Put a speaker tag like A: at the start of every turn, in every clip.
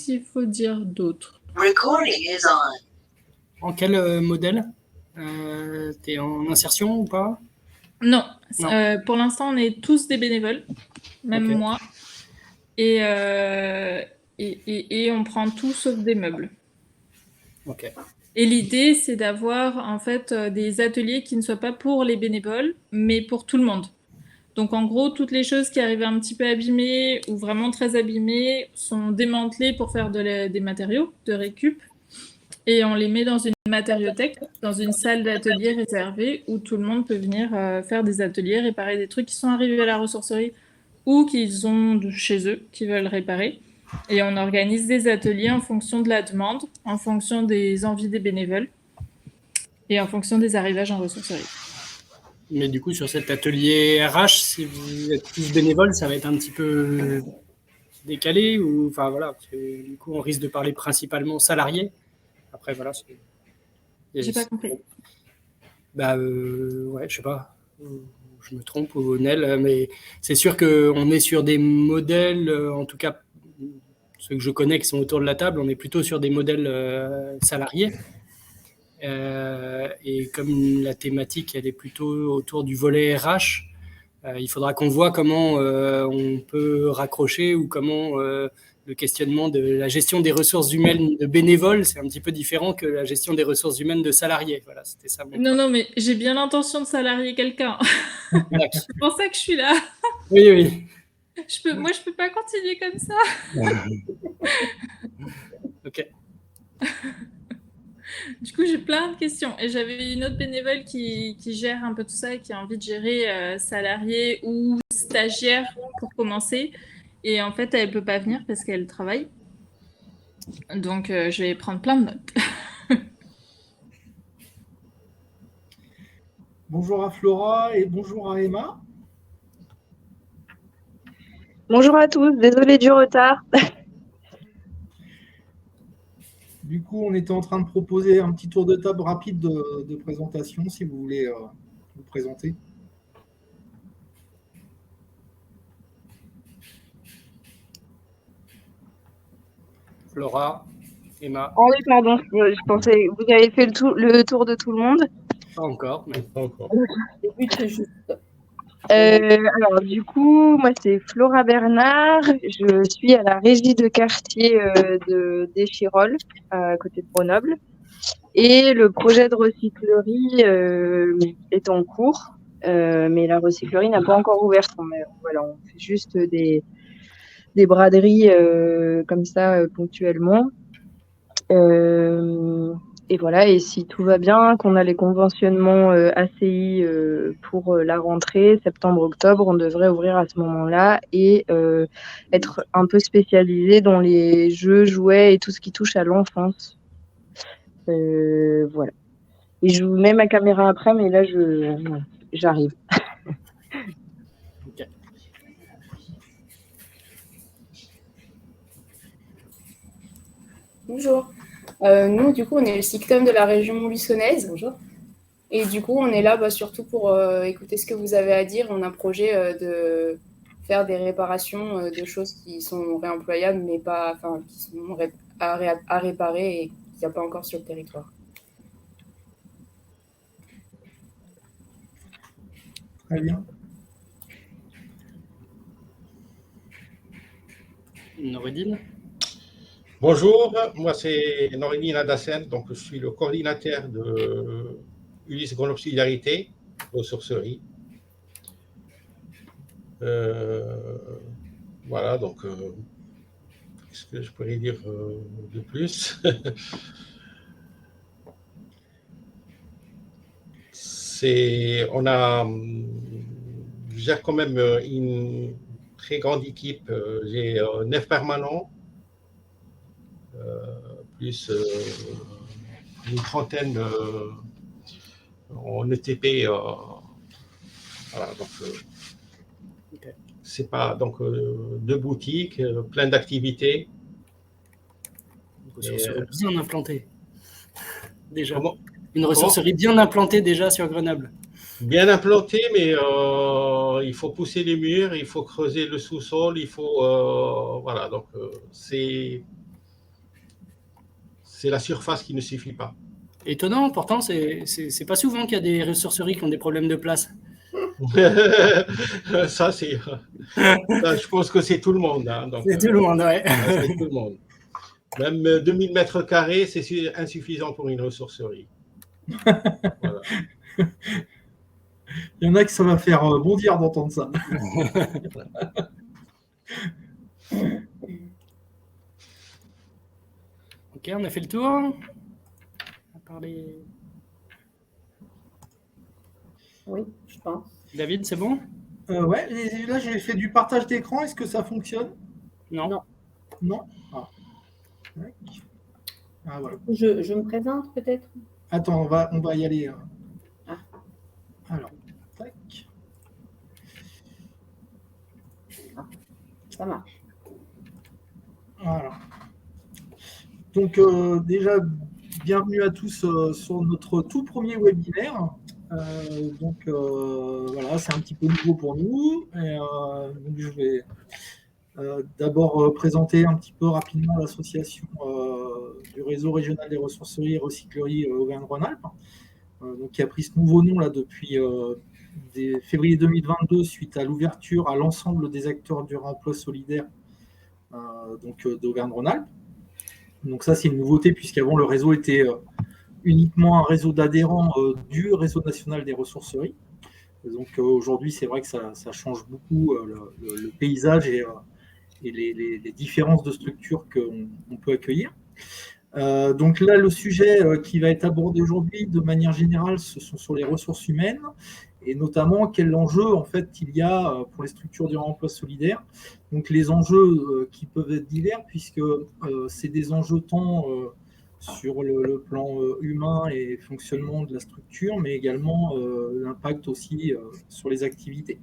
A: qu'il faut dire d'autre?
B: Recording is on.
C: En quel modèle t'es en insertion ou pas?
A: Non,
C: Non.
A: pour l'instant, on est tous des bénévoles, même
C: Ok.
A: moi. Et on prend tout sauf des meubles.
C: Ok.
A: Et l'idée, c'est d'avoir en fait des ateliers qui ne soient pas pour les bénévoles, mais pour tout le monde. Donc en gros, toutes les choses qui arrivent un petit peu abîmées ou vraiment très abîmées sont démantelées pour faire des matériaux de récup. Et on les met dans une matériothèque, dans une salle d'atelier réservée où tout le monde peut venir faire des ateliers, réparer des trucs qui sont arrivés à la ressourcerie ou qu'ils ont chez eux, qui veulent réparer. Et on organise des ateliers en fonction de la demande, en fonction des envies des bénévoles et en fonction des arrivages en ressourcerie.
C: Mais du coup, sur cet atelier RH, si vous êtes tous bénévoles, ça va être un petit peu décalé ou enfin voilà, parce que du coup, on risque de parler principalement salariés. Après, voilà.
A: J'ai pas compris.
C: Ouais, je sais pas. Je me trompe ou Nel, mais c'est sûr qu'on est sur des modèles, en tout cas ceux que je connais qui sont autour de la table, on est plutôt sur des modèles salariés. Et comme la thématique elle est plutôt autour du volet RH, il faudra qu'on voit comment on peut raccrocher ou comment le questionnement de la gestion des ressources humaines de bénévoles, c'est un petit peu différent que la gestion des ressources humaines de salariés. Voilà, c'était ça.
A: Non, mais j'ai bien l'intention de salarier quelqu'un. C'est pour ça que je suis là.
C: Oui.
A: Moi, je peux pas continuer comme ça.
C: Ok.
A: Du coup, j'ai plein de questions. Et j'avais une autre bénévole qui gère un peu tout ça et qui a envie de gérer salariés ou stagiaires pour commencer. Et en fait, elle peut pas venir parce qu'elle travaille. Donc, je vais prendre plein de notes.
D: Bonjour à Flora et bonjour à Emma.
E: Bonjour à tous, désolé du retard.
D: Du coup, on était en train de proposer un petit tour de table rapide de présentation, si vous voulez vous présenter.
C: Flora, Emma.
E: Oh oui, pardon, je pensais que vous avez fait le tour de tout le monde.
C: Pas encore, mais
F: pas encore.
E: Alors du coup, moi c'est Flora Bernard, je suis à la régie de quartier d'Échirolles, à côté de Grenoble. Et le projet de recyclerie est en cours, mais la recyclerie n'a pas encore ouvert. Voilà, on fait juste des braderies comme ça ponctuellement. Et voilà, et si tout va bien, qu'on a les conventionnements ACI pour la rentrée, septembre-octobre, on devrait ouvrir à ce moment-là et être un peu spécialisé dans les jeux, jouets et tout ce qui touche à l'enfance. Voilà. Et je vous mets ma caméra après, mais là, j'arrive.
C: Ok.
G: Bonjour. Nous, du coup, on est le SICTOM de la région luçonnaise. Bonjour. Et du coup, on est là surtout pour écouter ce que vous avez à dire. On a un projet de faire des réparations de choses qui sont réemployables, mais pas, enfin, qui sont à réparer et qu'il n'y a pas encore sur le territoire.
D: Très bien.
C: Noureddin.
F: Bonjour, moi c'est Noureddin Adassen, donc je suis le coordinateur de Ulysse Grenoble Solidarité, ressourcerie. Voilà, donc qu'est-ce que je pourrais dire de plus? Je gère quand même une très grande équipe. J'ai 9 permanents, plus une trentaine en ETP. Voilà, donc
C: Okay.
F: c'est pas donc 2 boutiques, plein d'activités.
C: Une ressourcerie bien implantée. Déjà.
F: Comment?
C: Une ressourcerie bien implantée déjà sur Grenoble.
F: Bien implantée, mais il faut pousser les murs, il faut creuser le sous-sol, il faut voilà, donc c'est c'est la surface qui ne suffit pas.
C: Étonnant, pourtant, c'est pas souvent qu'il y a des ressourceries qui ont des problèmes de place.
F: Ça, je pense que c'est tout le monde. Hein, donc,
C: C'est tout le monde, ouais.
F: c'est tout le monde. Même 2000 mètres carrés, c'est insuffisant pour une ressourcerie. Voilà.
D: Il y en a qui ça va faire bondir d'entendre ça.
C: Ok, on a fait le tour. On va parler...
H: Oui, je pense.
C: David, c'est bon?
D: Ouais, là j'ai fait du partage d'écran. Est-ce que ça fonctionne?
C: Non.
H: Non.
D: Non. Tac. Ah, voilà.
H: Je me présente peut-être?
D: Attends, on va y aller.
H: Ah.
D: Alors, tac.
H: Ça marche.
D: Voilà. Donc déjà, bienvenue à tous sur notre tout premier webinaire. Voilà, c'est un petit peu nouveau pour nous. Donc je vais d'abord présenter un petit peu rapidement l'association du réseau régional des ressourceries et recycleries Auvergne-Rhône-Alpes, donc qui a pris ce nouveau nom là depuis février 2022 suite à l'ouverture à l'ensemble des acteurs du réemploi solidaire d'Auvergne-Rhône-Alpes. Donc ça, c'est une nouveauté puisqu'avant le réseau était uniquement un réseau d'adhérents du réseau national des ressourceries. Et donc aujourd'hui, c'est vrai que ça change beaucoup le paysage et les différences de structures qu'on peut accueillir. Donc là, le sujet qui va être abordé aujourd'hui, de manière générale, ce sont sur les ressources humaines et notamment quel enjeu en fait il y a pour les structures du réemploi solidaire. Donc les enjeux qui peuvent être divers puisque c'est des enjeux tant sur le plan humain et fonctionnement de la structure, mais également l'impact aussi sur les activités.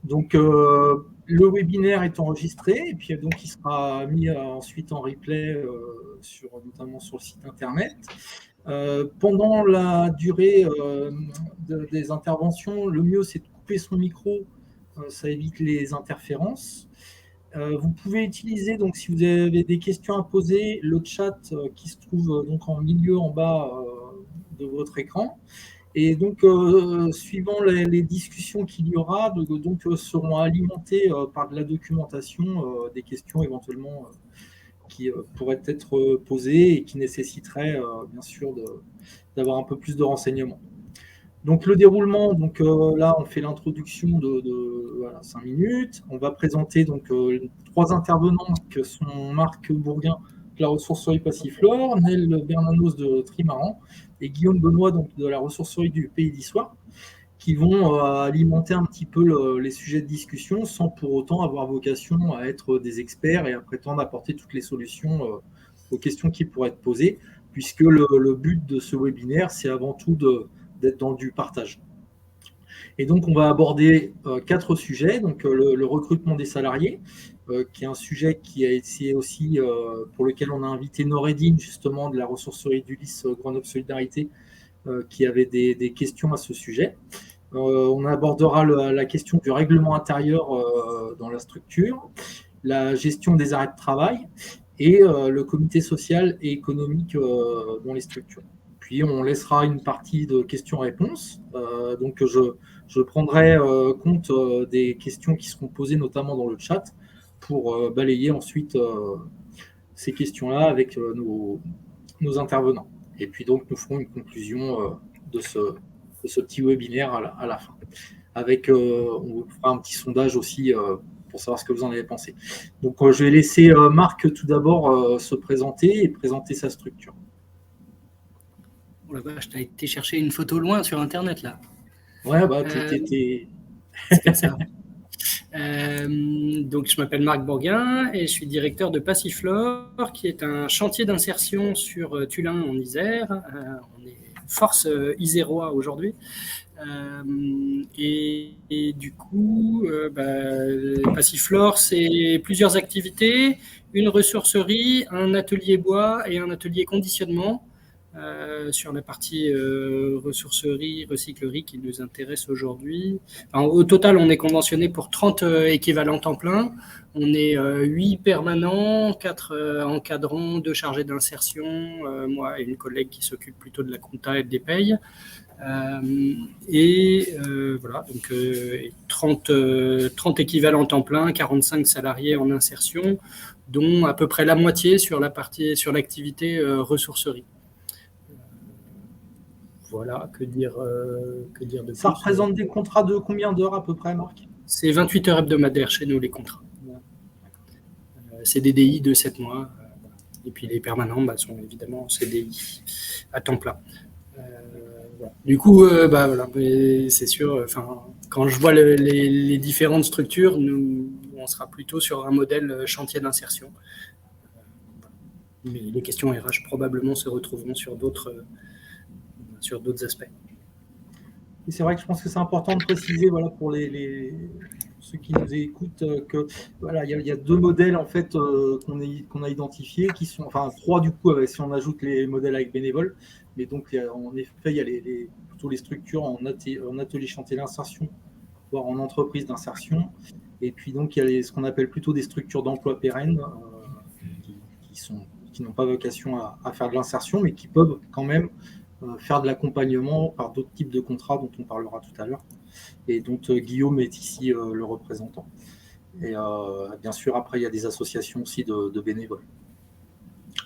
D: Donc le webinaire est enregistré et puis donc il sera mis ensuite en replay notamment sur le site internet. Pendant la durée des interventions, le mieux c'est de couper son micro, ça évite les interférences. Vous pouvez utiliser, donc, si vous avez des questions à poser, le chat qui se trouve donc en milieu en bas de votre écran. Et donc, suivant les discussions qu'il y aura, donc, seront alimentées par de la documentation, des questions éventuellement qui pourraient être posées et qui nécessiteraient bien sûr d'avoir un peu plus de renseignements. Donc le déroulement, donc là on fait l'introduction de voilà, 5 minutes. On va présenter donc 3 intervenants que sont Marc Bourguin de la ressourcerie Passiflore, Nel Bernanos de Trimaran et Guillaume Benoît donc, de la ressourcerie du Pays d'Issoire, qui vont alimenter un petit peu les sujets de discussion sans pour autant avoir vocation à être des experts et à prétendre apporter toutes les solutions aux questions qui pourraient être posées, puisque le but de ce webinaire, c'est avant tout d'être dans du partage. Et donc, on va aborder 4 sujets. Donc, le recrutement des salariés, qui est un sujet qui a été aussi pour lequel on a invité Noredine, justement, de la ressourcerie d'Ulysse Grenoble Solidarité, qui avait des questions à ce sujet. On abordera la question du règlement intérieur dans la structure, la gestion des arrêts de travail et le comité social et économique dans les structures. Puis on laissera une partie de questions-réponses. Donc je prendrai compte des questions qui seront posées notamment dans le chat pour balayer ensuite ces questions-là avec nos intervenants. Et puis donc nous ferons une conclusion de ce petit webinaire à la fin. On fera un petit sondage aussi pour savoir ce que vous en avez pensé. Donc je vais laisser Marc tout d'abord se présenter et présenter sa structure.
C: Oh la vache, t'as été chercher une photo loin sur Internet, là.
D: Ouais, bah, t'étais...
C: C'est ça. Donc, je m'appelle Marc Bourguin et je suis directeur de Passiflore, qui est un chantier d'insertion sur Tullin, en Isère. On est force isérois aujourd'hui. Et du coup, Passiflore, c'est plusieurs activités, une ressourcerie, un atelier bois et un atelier conditionnement. sur la partie ressourcerie, recyclerie qui nous intéresse aujourd'hui. Enfin, au total, on est conventionné pour 30 équivalents temps plein. On est 8 permanents, 4 encadrants, 2 chargés d'insertion, moi et une collègue qui s'occupe plutôt de la compta et des payes. Voilà, donc 30 équivalents temps plein, 45 salariés en insertion, dont à peu près la moitié sur l'activité ressourcerie. Voilà, que dire de plus.
D: Ça représente des contrats de combien d'heures à peu près, Marc?
C: C'est 28 heures hebdomadaires chez nous, les contrats. C'est des DI de 7 mois. Et puis les permanents sont évidemment CDI à temps plein. Voilà. Du coup, voilà, c'est sûr, quand je vois les différentes structures, on sera plutôt sur un modèle chantier d'insertion. Mais les questions RH probablement se retrouveront sur d'autres aspects.
D: Et c'est vrai que je pense que c'est important de préciser, voilà, pour ceux qui nous écoutent, que voilà, il y a 2 modèles en fait qu'on a identifiés, qui sont, enfin 3 du coup, si on ajoute les modèles avec bénévoles. Mais donc en effet, il y a plutôt les structures en atelier chantier d'insertion, voire en entreprise d'insertion. Et puis donc il y a ce qu'on appelle plutôt des structures d'emploi pérennes qui n'ont pas vocation à faire de l'insertion, mais qui peuvent quand même faire de l'accompagnement par d'autres types de contrats dont on parlera tout à l'heure, et dont Guillaume est ici le représentant. Et bien sûr, après, il y a des associations aussi de bénévoles,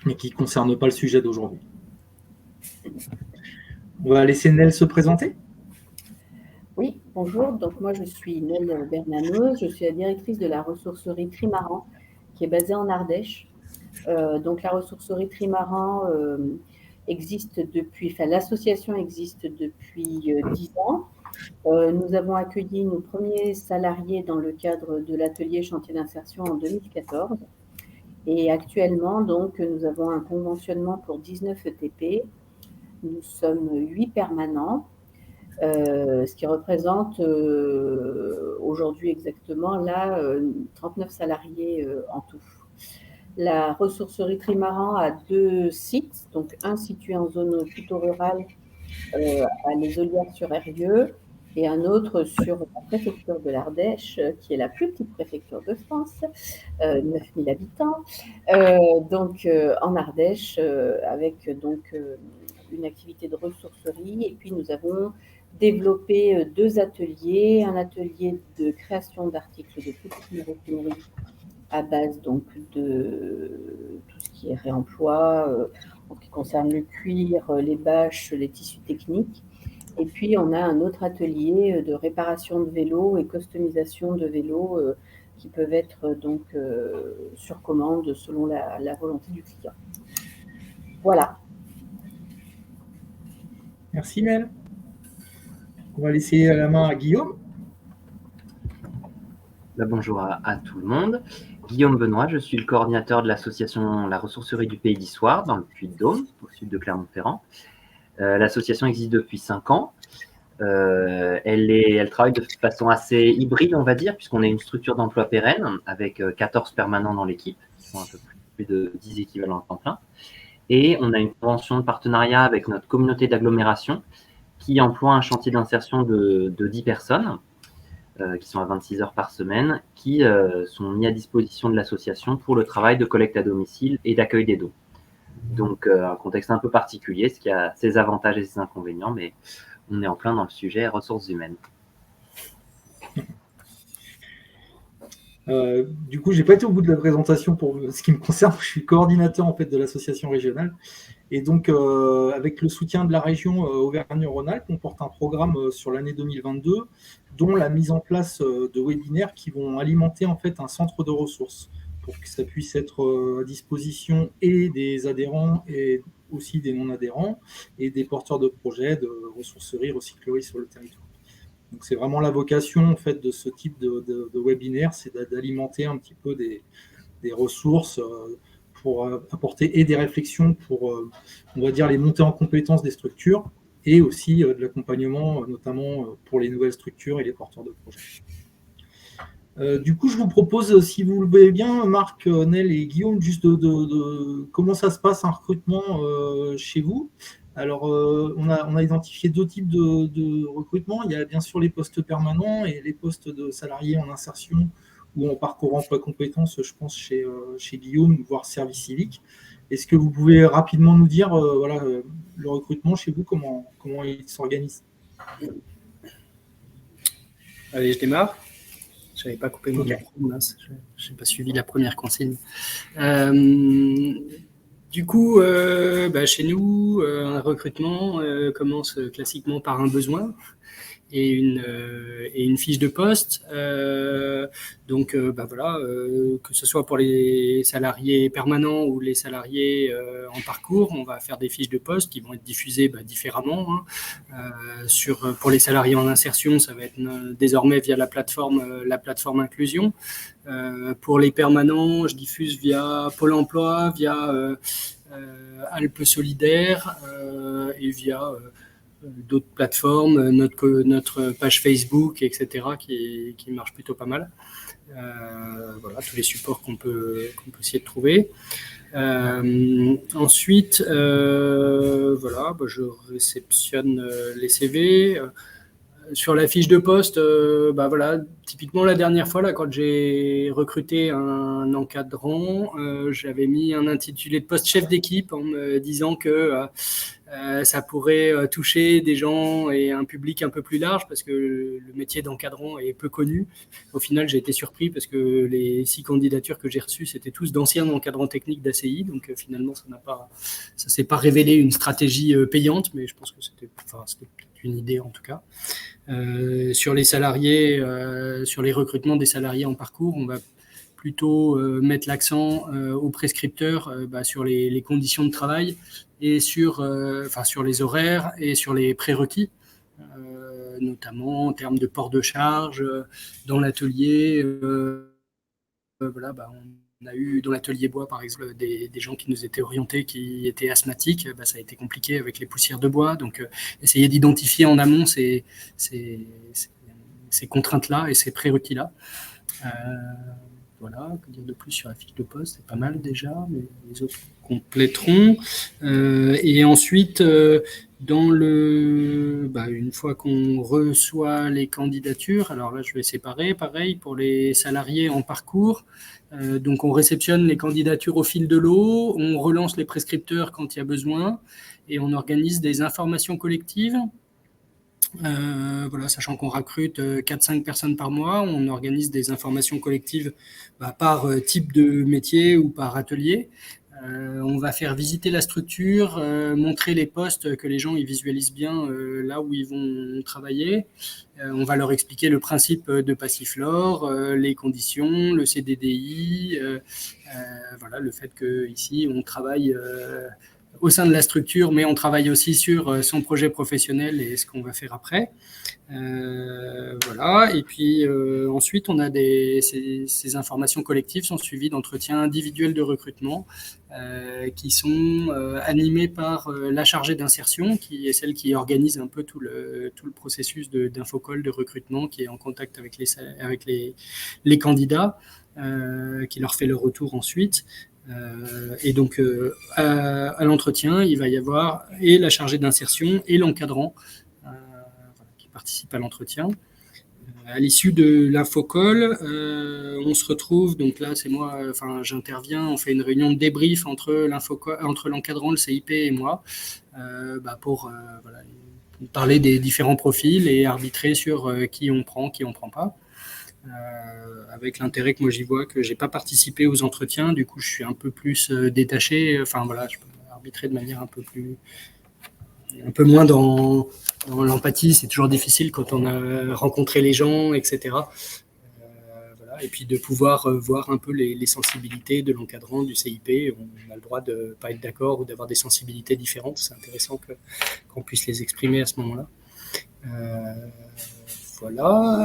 D: mais qui ne concernent pas le sujet d'aujourd'hui. On va laisser Nel se présenter.
H: Oui, bonjour. Donc moi, je suis Nel Bernanos. Je suis la directrice de la ressourcerie Trimaran, qui est basée en Ardèche. Donc la ressourcerie Trimaran l'association existe depuis 10 ans. Nous avons accueilli nos premiers salariés dans le cadre de l'atelier chantier d'insertion en 2014. Et actuellement, donc, nous avons un conventionnement pour 19 ETP. Nous sommes 8 permanents, ce qui représente aujourd'hui exactement 39 salariés en tout. La ressourcerie Trimaran a 2 sites, donc un situé en zone plutôt rurale à Les Ollières-sur-Eyrieux et un autre sur la préfecture de l'Ardèche, qui est la plus petite préfecture de France, 9000 habitants, en Ardèche, avec une activité de ressourcerie. Et puis nous avons développé 2 ateliers, un atelier de création d'articles de petite maroquinerie à base donc de tout ce qui est réemploi, en ce qui concerne le cuir, les bâches, les tissus techniques. Et puis on a un autre atelier de réparation de vélos et customisation de vélos qui peuvent être donc sur commande selon la volonté du client. Voilà.
D: Merci Nel. On va laisser la main à Guillaume.
I: Bonjour à tout le monde. Guillaume Benoît, je suis le coordinateur de l'association La Ressourcerie du Pays d'Issoire, dans le Puy-de-Dôme, au sud de Clermont-Ferrand. L'association existe depuis 5 ans. Elle travaille de façon assez hybride, on va dire, puisqu'on est une structure d'emploi pérenne avec 14 permanents dans l'équipe, qui sont un peu plus de 10 équivalents temps plein. Et on a une convention de partenariat avec notre communauté d'agglomération qui emploie un chantier d'insertion de 10 personnes, qui sont à 26 heures par semaine, qui sont mis à disposition de l'association pour le travail de collecte à domicile et d'accueil des dons. Donc, un contexte un peu particulier, ce qui a ses avantages et ses inconvénients, mais on est en plein dans le sujet ressources humaines.
D: Du coup, je n'ai pas été au bout de la présentation pour ce qui me concerne. Je suis coordinateur en fait de l'association régionale. Et donc, avec le soutien de la région Auvergne-Rhône-Alpes, on porte un programme sur l'année 2022, dont la mise en place de webinaires qui vont alimenter en fait un centre de ressources pour que ça puisse être à disposition et des adhérents et aussi des non-adhérents et des porteurs de projets de ressourcerie, recyclerie sur le territoire. Donc, c'est vraiment la vocation en fait de ce type de webinaire, c'est d'alimenter un petit peu des ressources pour apporter et des réflexions pour, on va dire, les montées en compétences des structures et aussi de l'accompagnement, notamment pour les nouvelles structures et les porteurs de projets. Du coup, je vous propose, si vous le voulez bien, Marc, Nel et Guillaume, juste de comment ça se passe un recrutement chez vous. Alors, on a identifié 2 types de recrutement. Il y a bien sûr les postes permanents et les postes de salariés en insertion ou en parcours emploi compétences, je pense, chez Guillaume, voire service civique. Est-ce que vous pouvez rapidement nous dire le recrutement chez vous, comment il s'organise?
C: Allez, je démarre. Je n'avais pas coupé mon micro, mince, je n'ai pas suivi la première consigne. Du coup, chez nous, un recrutement commence classiquement par un besoin et une fiche de poste. Que ce soit pour les salariés permanents ou les salariés en parcours, on va faire des fiches de poste qui vont être diffusées différemment. Pour les salariés en insertion, ça va être désormais via la plateforme Inclusion. Pour les permanents, je diffuse via Pôle emploi, via Alpes Solidaires et via d'autres plateformes, notre page Facebook, etc., qui marche plutôt pas mal. Tous les supports qu'on peut essayer de trouver. Ensuite, je réceptionne les CV. Sur la fiche de poste, typiquement la dernière fois, quand j'ai recruté un encadrant, j'avais mis un intitulé de poste chef d'équipe en me disant que ça pourrait toucher des gens et un public un peu plus large parce que le métier d'encadrant est peu connu. Au final, j'ai été surpris parce que les 6 candidatures que j'ai reçues, c'était tous d'anciens encadrants techniques d'ACI. Donc finalement, ça s'est pas révélé une stratégie payante, mais je pense que c'était une idée en tout cas. Sur les salariés, sur les recrutements des salariés en parcours, on va plutôt mettre l'accent aux prescripteurs sur les conditions de travail et sur les horaires et sur les prérequis, notamment en termes de port de charge dans l'atelier. On a eu dans l'atelier bois, par exemple, des gens qui nous étaient orientés, qui étaient asthmatiques. Ça a été compliqué avec les poussières de bois. Donc, essayer d'identifier en amont ces contraintes-là et ces prérequis-là. Que dire de plus sur la fiche de poste? C'est pas mal déjà, mais les autres compléteront. Et ensuite, une fois qu'on reçoit les candidatures, alors là, je vais séparer, pareil, pour les salariés en parcours. Donc, on réceptionne les candidatures au fil de l'eau, on relance les prescripteurs quand il y a besoin, et on organise des informations collectives. Sachant qu'on recrute 4-5 personnes par mois, on organise des informations collectives par type de métier ou par atelier. On va faire visiter la structure, montrer les postes, que les gens ils visualisent bien là où ils vont travailler. On va leur expliquer le principe de Passiflore, les conditions, le CDDI, le fait qu'ici on travaille au sein de la structure, mais on travaille aussi sur son projet professionnel et ce qu'on va faire après. Et puis ensuite, on a ces informations collectives sont suivies d'entretiens individuels de recrutement qui sont animés par la chargée d'insertion, qui est celle qui organise un peu tout le processus d'infocall de recrutement, qui est en contact avec les candidats, qui leur fait le retour ensuite. Et donc, à l'entretien, il va y avoir et la chargée d'insertion et l'encadrant qui participent à l'entretien. À l'issue de l'infocall, on se retrouve, donc là, c'est moi, j'interviens, on fait une réunion de débrief entre l'encadrant, le CIP et moi, pour parler des différents profils et arbitrer sur qui on prend pas. Avec l'intérêt que moi j'y vois, que j'ai pas participé aux entretiens, du coup je suis un peu plus détaché, je peux arbitrer de manière un peu moins dans l'empathie. C'est toujours difficile quand on a rencontré les gens, etc. Et puis de pouvoir voir un peu les sensibilités de l'encadrant, du CIP. On a le droit de pas être d'accord ou d'avoir des sensibilités différentes. C'est intéressant qu'on puisse les exprimer à ce moment-là.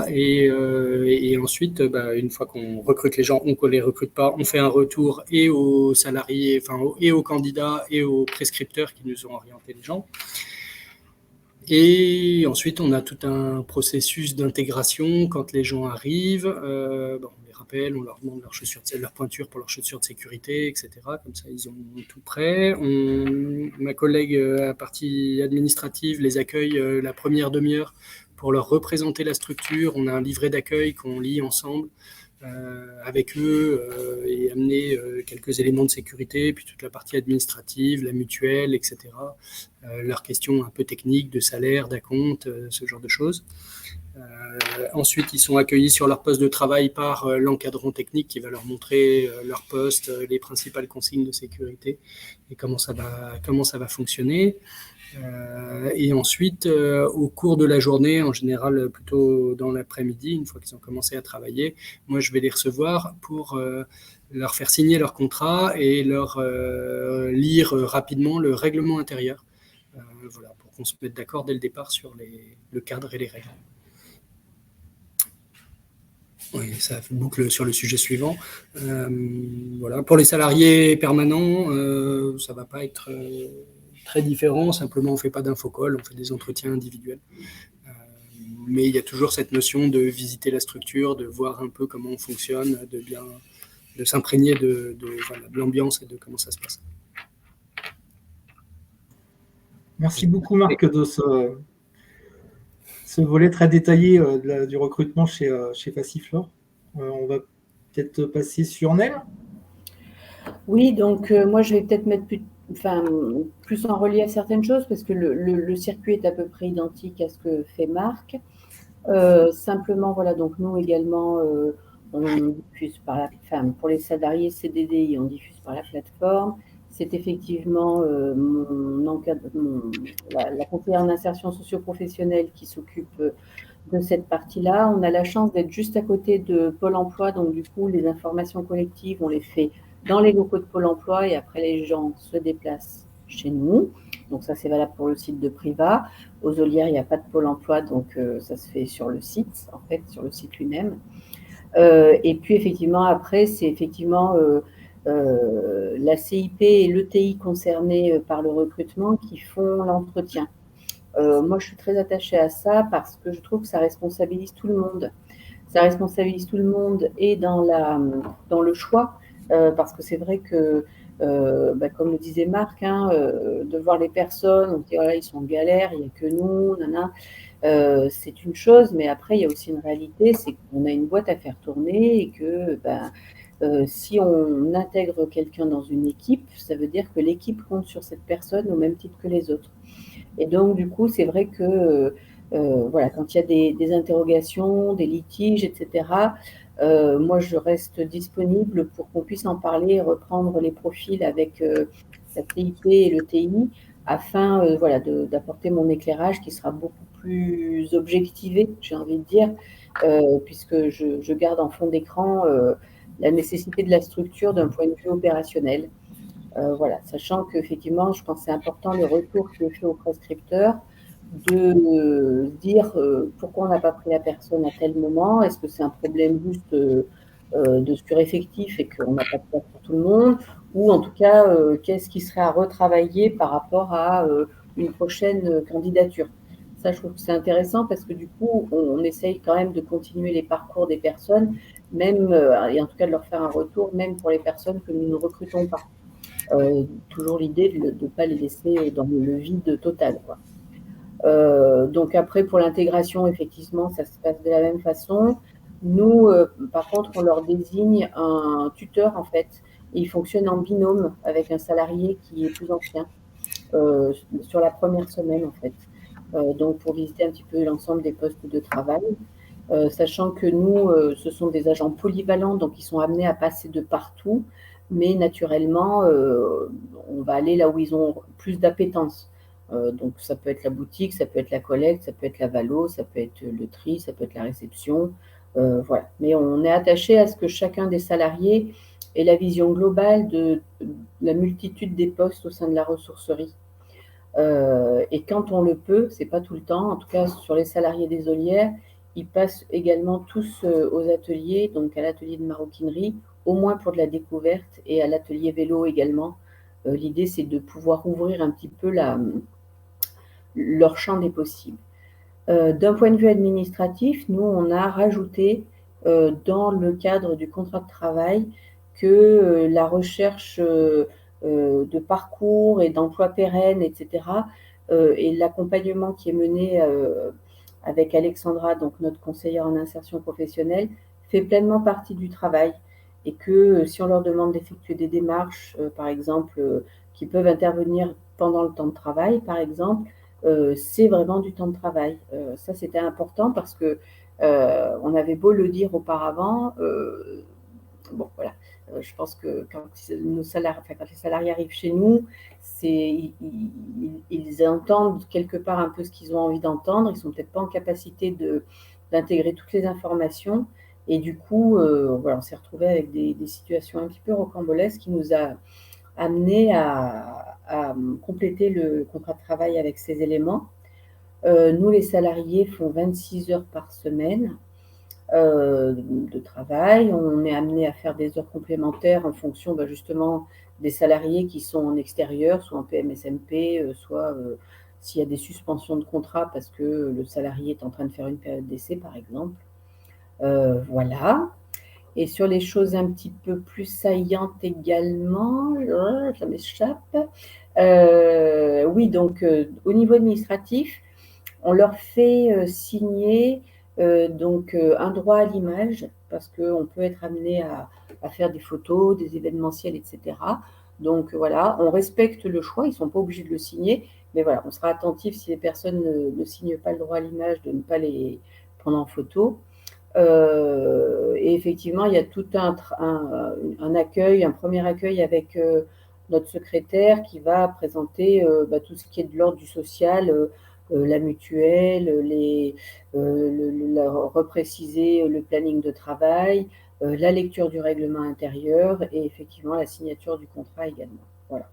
C: Et ensuite, une fois qu'on recrute les gens, on ne les recrute pas, on fait un retour et aux salariés, et aux candidats et aux prescripteurs qui nous ont orienté les gens. Et ensuite, on a tout un processus d'intégration quand les gens arrivent. On les rappelle, on leur demande leur pointure pour leurs chaussures de sécurité, etc. Comme ça, ils ont tout prêt. Ma collègue à la partie administrative les accueille la première demi-heure pour leur représenter la structure. On a un livret d'accueil qu'on lit ensemble avec eux et amener quelques éléments de sécurité, puis toute la partie administrative, la mutuelle, etc. Leurs questions un peu techniques de salaire, d'acompte, ce genre de choses. Ensuite, ils sont accueillis sur leur poste de travail par l'encadrant technique qui va leur montrer leur poste, les principales consignes de sécurité et comment ça va fonctionner. Et ensuite, au cours de la journée, en général plutôt dans l'après-midi, une fois qu'ils ont commencé à travailler, moi je vais les recevoir pour leur faire signer leur contrat et leur lire rapidement le règlement intérieur, voilà, pour qu'on se mette d'accord dès le départ sur le cadre et les règles. Oui, ça boucle sur le sujet suivant. Voilà. Pour les salariés permanents, ça ne va pas être très différent, simplement on ne fait pas d'infocall, on fait des entretiens individuels. Mais il y a toujours cette notion de visiter la structure, de voir un peu comment on fonctionne, de s'imprégner de l'ambiance et de comment ça se passe.
D: Merci beaucoup Marc de ce volet très détaillé du recrutement chez Faciflore. On va peut-être passer sur Nel.
H: Oui, donc moi je vais peut-être mettre plus en relief certaines choses parce que le circuit est à peu près identique à ce que fait Marc. Simplement, voilà, donc nous également, on diffuse pour les salariés CDDI, on diffuse par la plateforme. C'est effectivement la conseillère en insertion socio-professionnelle qui s'occupe de cette partie-là. On a la chance d'être juste à côté de Pôle emploi, donc du coup, les informations collectives, on les fait dans les locaux de Pôle emploi et après, les gens se déplacent chez nous. Donc ça, c'est valable pour le site de Priva. Aux Olières, il n'y a pas de Pôle emploi, donc ça se fait sur le site, en fait, sur le site lui-même. Et puis, effectivement, après, c'est effectivement la CIP et l'ETI concernés par le recrutement qui font l'entretien. Moi, je suis très attachée à ça parce que je trouve que ça responsabilise tout le monde. Ça responsabilise tout le monde et dans le choix, parce que c'est vrai que, comme le disait Marc, de voir les personnes, on dit voilà, ils sont en galère, il n'y a que nous, c'est une chose, mais après, il y a aussi une réalité, c'est qu'on a une boîte à faire tourner et que si on intègre quelqu'un dans une équipe, ça veut dire que l'équipe compte sur cette personne au même titre que les autres. Et donc, du coup, c'est vrai que voilà, quand il y a des interrogations, des litiges, etc., moi, je reste disponible pour qu'on puisse en parler et reprendre les profils avec la TIP et le TI afin voilà, d'apporter mon éclairage qui sera beaucoup plus objectivé, j'ai envie de dire, puisque je garde en fond d'écran la nécessité de la structure d'un point de vue opérationnel. Voilà, sachant qu'effectivement, je pense que c'est important le retour qui est fait au prescripteur de dire pourquoi on n'a pas pris la personne à tel moment, est-ce que c'est un problème juste de sureffectif et qu'on n'a pas de place pour tout le monde, ou en tout cas, qu'est-ce qui serait à retravailler par rapport à une prochaine candidature. Ça, je trouve que c'est intéressant parce que du coup, on essaye quand même de continuer les parcours des personnes, même, et en tout cas de leur faire un retour, même pour les personnes que nous ne recrutons pas. Toujours l'idée de ne pas les laisser dans le vide total, quoi. Donc après, pour l'intégration, effectivement, ça se passe de la même façon. Nous, par contre, on leur désigne un tuteur, en fait, et il fonctionne en binôme avec un salarié qui est plus ancien sur la première semaine, en fait. Donc, pour visiter un petit peu l'ensemble des postes de travail. Sachant que nous, ce sont des agents polyvalents, donc ils sont amenés à passer de partout, mais naturellement, on va aller là où ils ont plus d'appétence. Donc ça peut être la boutique, ça peut être la collecte, ça peut être la valo, ça peut être le tri, ça peut être la réception, voilà. Mais on est attaché à ce que chacun des salariés ait la vision globale de la multitude des postes au sein de la ressourcerie. Et quand on le peut, c'est pas tout le temps, en tout cas sur les salariés des Olières, ils passent également tous aux ateliers, donc à l'atelier de maroquinerie, au moins pour de la découverte, et à l'atelier vélo également. L'idée, c'est de pouvoir ouvrir un petit peu leur champ des possibles. D'un point de vue administratif, nous, on a rajouté dans le cadre du contrat de travail que la recherche de parcours et d'emploi pérenne, etc., et l'accompagnement qui est mené avec Alexandra, donc notre conseillère en insertion professionnelle, fait pleinement partie du travail et que si on leur demande d'effectuer des démarches, par exemple, qui peuvent intervenir pendant le temps de travail, par exemple, c'est vraiment du temps de travail. Ça, c'était important parce que on avait beau le dire auparavant, bon, voilà. Je pense que quand les salariés arrivent chez nous, ils entendent quelque part un peu ce qu'ils ont envie d'entendre. Ils ne sont peut-être pas en capacité d'intégrer toutes les informations. Et du coup, voilà, on s'est retrouvé avec des situations un petit peu rocambolesques qui nous a amené à compléter le contrat de travail avec ces éléments. Nous, les salariés font 26 heures par semaine de travail. On est amené à faire des heures complémentaires en fonction justement des salariés qui sont en extérieur, soit en PMSMP, soit s'il y a des suspensions de contrat parce que le salarié est en train de faire une période d'essai, par exemple. Voilà. Et sur les choses un petit peu plus saillantes également, ça m'échappe. Oui, donc au niveau administratif, on leur fait signer donc un droit à l'image parce qu'on peut être amené à faire des photos, des événementiels, etc. Donc voilà, on respecte le choix, ils ne sont pas obligés de le signer, mais voilà, on sera attentif si les personnes ne signent pas le droit à l'image de ne pas les prendre en photo. Et effectivement, il y a tout un accueil, un premier accueil avec notre secrétaire qui va présenter tout ce qui est de l'ordre du social, la mutuelle, repréciser le planning de travail, la lecture du règlement intérieur et effectivement la signature du contrat également. Voilà.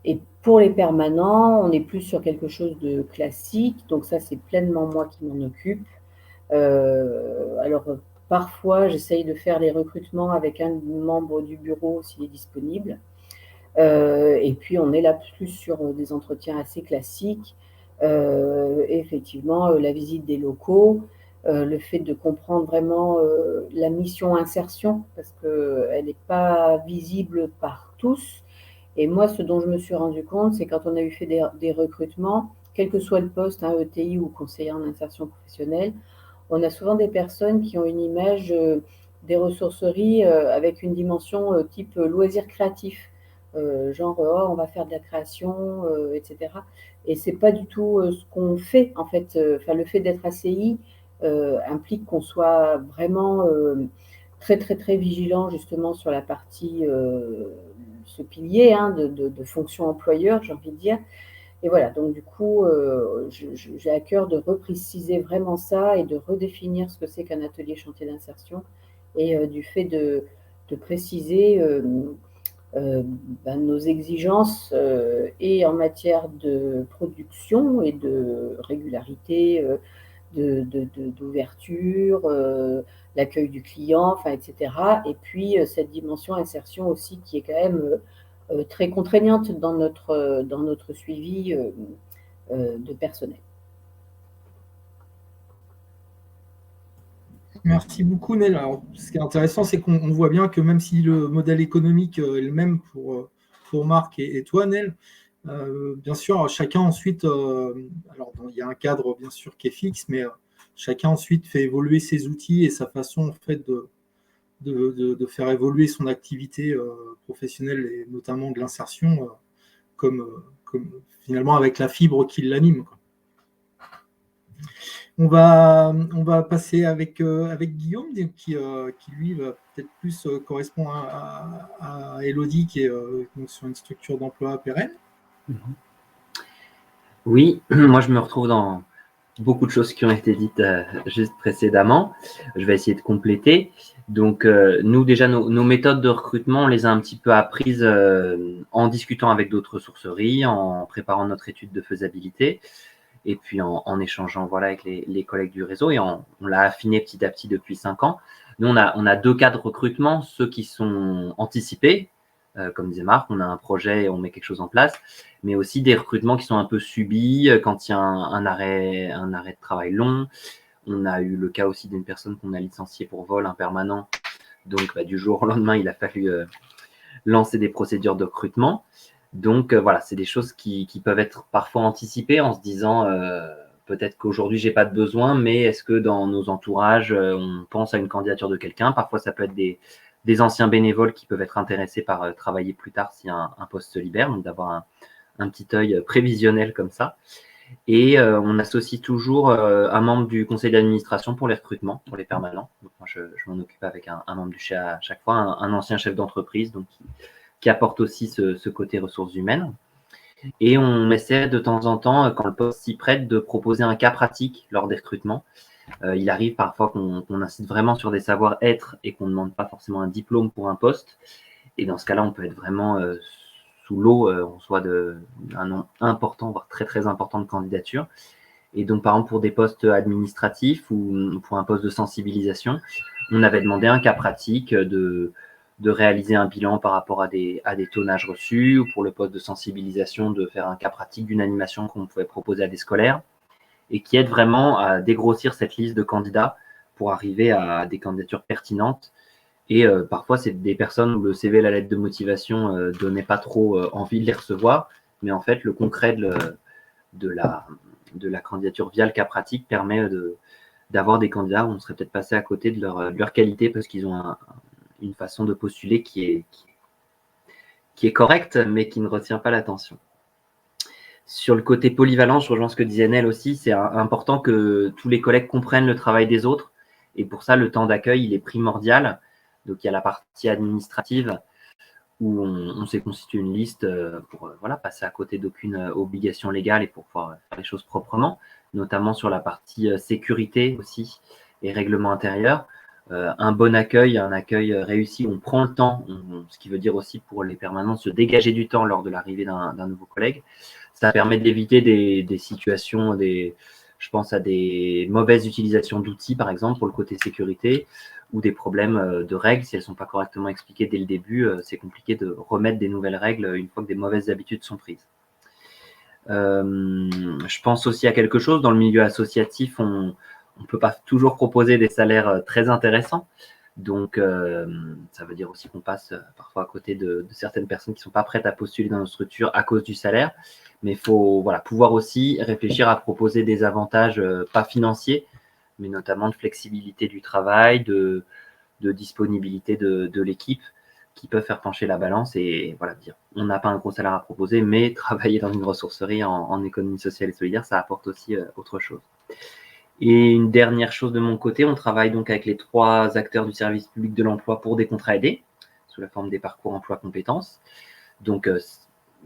H: Et pour les permanents, on est plus sur quelque chose de classique, donc ça c'est pleinement moi qui m'en occupe. Alors parfois j'essaye de faire les recrutements avec un membre du bureau s'il est disponible. Et puis on est là plus sur des entretiens assez classiques. Et effectivement, la visite des locaux, le fait de comprendre vraiment la mission insertion, parce qu'elle n'est pas visible par tous. Et moi, ce dont je me suis rendu compte, c'est quand on a eu fait des recrutements, quel que soit le poste, ETI ou conseiller en insertion professionnelle, on a souvent des personnes qui ont une image des ressourceries avec une dimension type loisir créatif. Genre on va faire de la création, etc. Et c'est pas du tout ce qu'on fait en fait. Le fait d'être ACI implique qu'on soit vraiment très très très vigilant justement sur la partie ce pilier de fonction employeur, j'ai envie de dire. Et voilà, donc du coup, j'ai à cœur de repréciser vraiment ça et de redéfinir ce que c'est qu'un atelier chantier d'insertion et du fait de préciser nos exigences et en matière de production et de régularité, d'ouverture, l'accueil du client, etc. Et puis cette dimension insertion aussi qui est quand même très contraignante dans notre suivi de personnel.
D: Merci beaucoup, Nel. Alors, ce qui est intéressant, c'est qu'on voit bien que même si le modèle économique est le même pour Marc et toi, Nel, bien sûr, chacun ensuite, alors il y a un cadre bien sûr qui est fixe, mais chacun ensuite fait évoluer ses outils et sa façon en fait de faire évoluer son activité professionnelle et notamment de l'insertion comme finalement avec la fibre qui l'anime. On va passer avec Guillaume qui lui va peut-être plus correspond à Elodie qui est donc sur une structure d'emploi pérenne.
I: Oui, moi je me retrouve dans beaucoup de choses qui ont été dites juste précédemment. Je vais essayer de compléter. Donc, nous, déjà, nos méthodes de recrutement, on les a un petit peu apprises en discutant avec d'autres ressourceries, en préparant notre étude de faisabilité et puis en échangeant avec les collègues du réseau. Et on l'a affiné petit à petit depuis 5 ans. Nous, on a 2 cas de recrutement, ceux qui sont anticipés, comme disait Marc, on a un projet et on met quelque chose en place, mais aussi des recrutements qui sont un peu subis quand il y a un arrêt de travail long. On a eu le cas aussi d'une personne qu'on a licenciée pour vol, un permanent. Donc, du jour au lendemain, il a fallu lancer des procédures de recrutement. Donc, voilà, c'est des choses qui peuvent être parfois anticipées en se disant peut-être qu'aujourd'hui, j'ai pas de besoin, mais est-ce que dans nos entourages, on pense à une candidature de quelqu'un? Parfois, ça peut être des anciens bénévoles qui peuvent être intéressés par travailler plus tard si un poste se libère, donc d'avoir un petit œil prévisionnel comme ça. Et on associe toujours un membre du conseil d'administration pour les recrutements, pour les permanents. Donc, moi, je m'en occupe avec un membre du CHA à chaque fois, un ancien chef d'entreprise, donc qui apporte aussi ce côté ressources humaines. Et on essaie de temps en temps, quand le poste s'y prête, de proposer un cas pratique lors des recrutements. Il arrive parfois qu'on incite vraiment sur des savoir-être et qu'on ne demande pas forcément un diplôme pour un poste. Et dans ce cas-là, on peut être vraiment sous l'eau, on soit un nombre important, voire très très important de candidatures. Et donc, par exemple, pour des postes administratifs ou pour un poste de sensibilisation, on avait demandé un cas pratique de réaliser un bilan par rapport à des tonnages reçus, ou pour le poste de sensibilisation, de faire un cas pratique d'une animation qu'on pouvait proposer à des scolaires, et qui aide vraiment à dégrossir cette liste de candidats pour arriver à des candidatures pertinentes. Et parfois, c'est des personnes où le CV et la lettre de motivation ne donnaient pas trop envie de les recevoir, mais en fait, le concret de la candidature via le cas pratique permet d'avoir des candidats où on serait peut-être passé à côté de leur qualité parce qu'ils ont une façon de postuler qui est correcte, mais qui ne retient pas l'attention. Sur le côté polyvalent, je rejoins ce que disait Nel aussi, c'est important que tous les collègues comprennent le travail des autres. Et pour ça, le temps d'accueil, il est primordial. Donc, il y a la partie administrative où on s'est constitué une liste pour passer à côté d'aucune obligation légale et pour pouvoir faire les choses proprement, notamment sur la partie sécurité aussi et règlement intérieur. Un bon accueil, un accueil réussi, on prend le temps, ce qui veut dire aussi pour les permanents se dégager du temps lors de l'arrivée d'un nouveau collègue. Ça permet d'éviter des situations, je pense à des mauvaises utilisations d'outils, par exemple, pour le côté sécurité, ou des problèmes de règles. Si elles ne sont pas correctement expliquées dès le début, c'est compliqué de remettre des nouvelles règles une fois que des mauvaises habitudes sont prises. Je pense aussi à quelque chose, dans le milieu associatif, on ne peut pas toujours proposer des salaires très intéressants. Donc, ça veut dire aussi qu'on passe parfois à côté de certaines personnes qui ne sont pas prêtes à postuler dans nos structures à cause du salaire. Mais il faut pouvoir aussi réfléchir à proposer des avantages, pas financiers, mais notamment de flexibilité du travail, de disponibilité de l'équipe, qui peuvent faire pencher la balance et dire on n'a pas un gros salaire à proposer, mais travailler dans une ressourcerie en économie sociale et solidaire, ça apporte aussi autre chose. Et une dernière chose de mon côté, on travaille donc avec les 3 acteurs du service public de l'emploi pour des contrats aidés, sous la forme des parcours emploi compétences. Donc,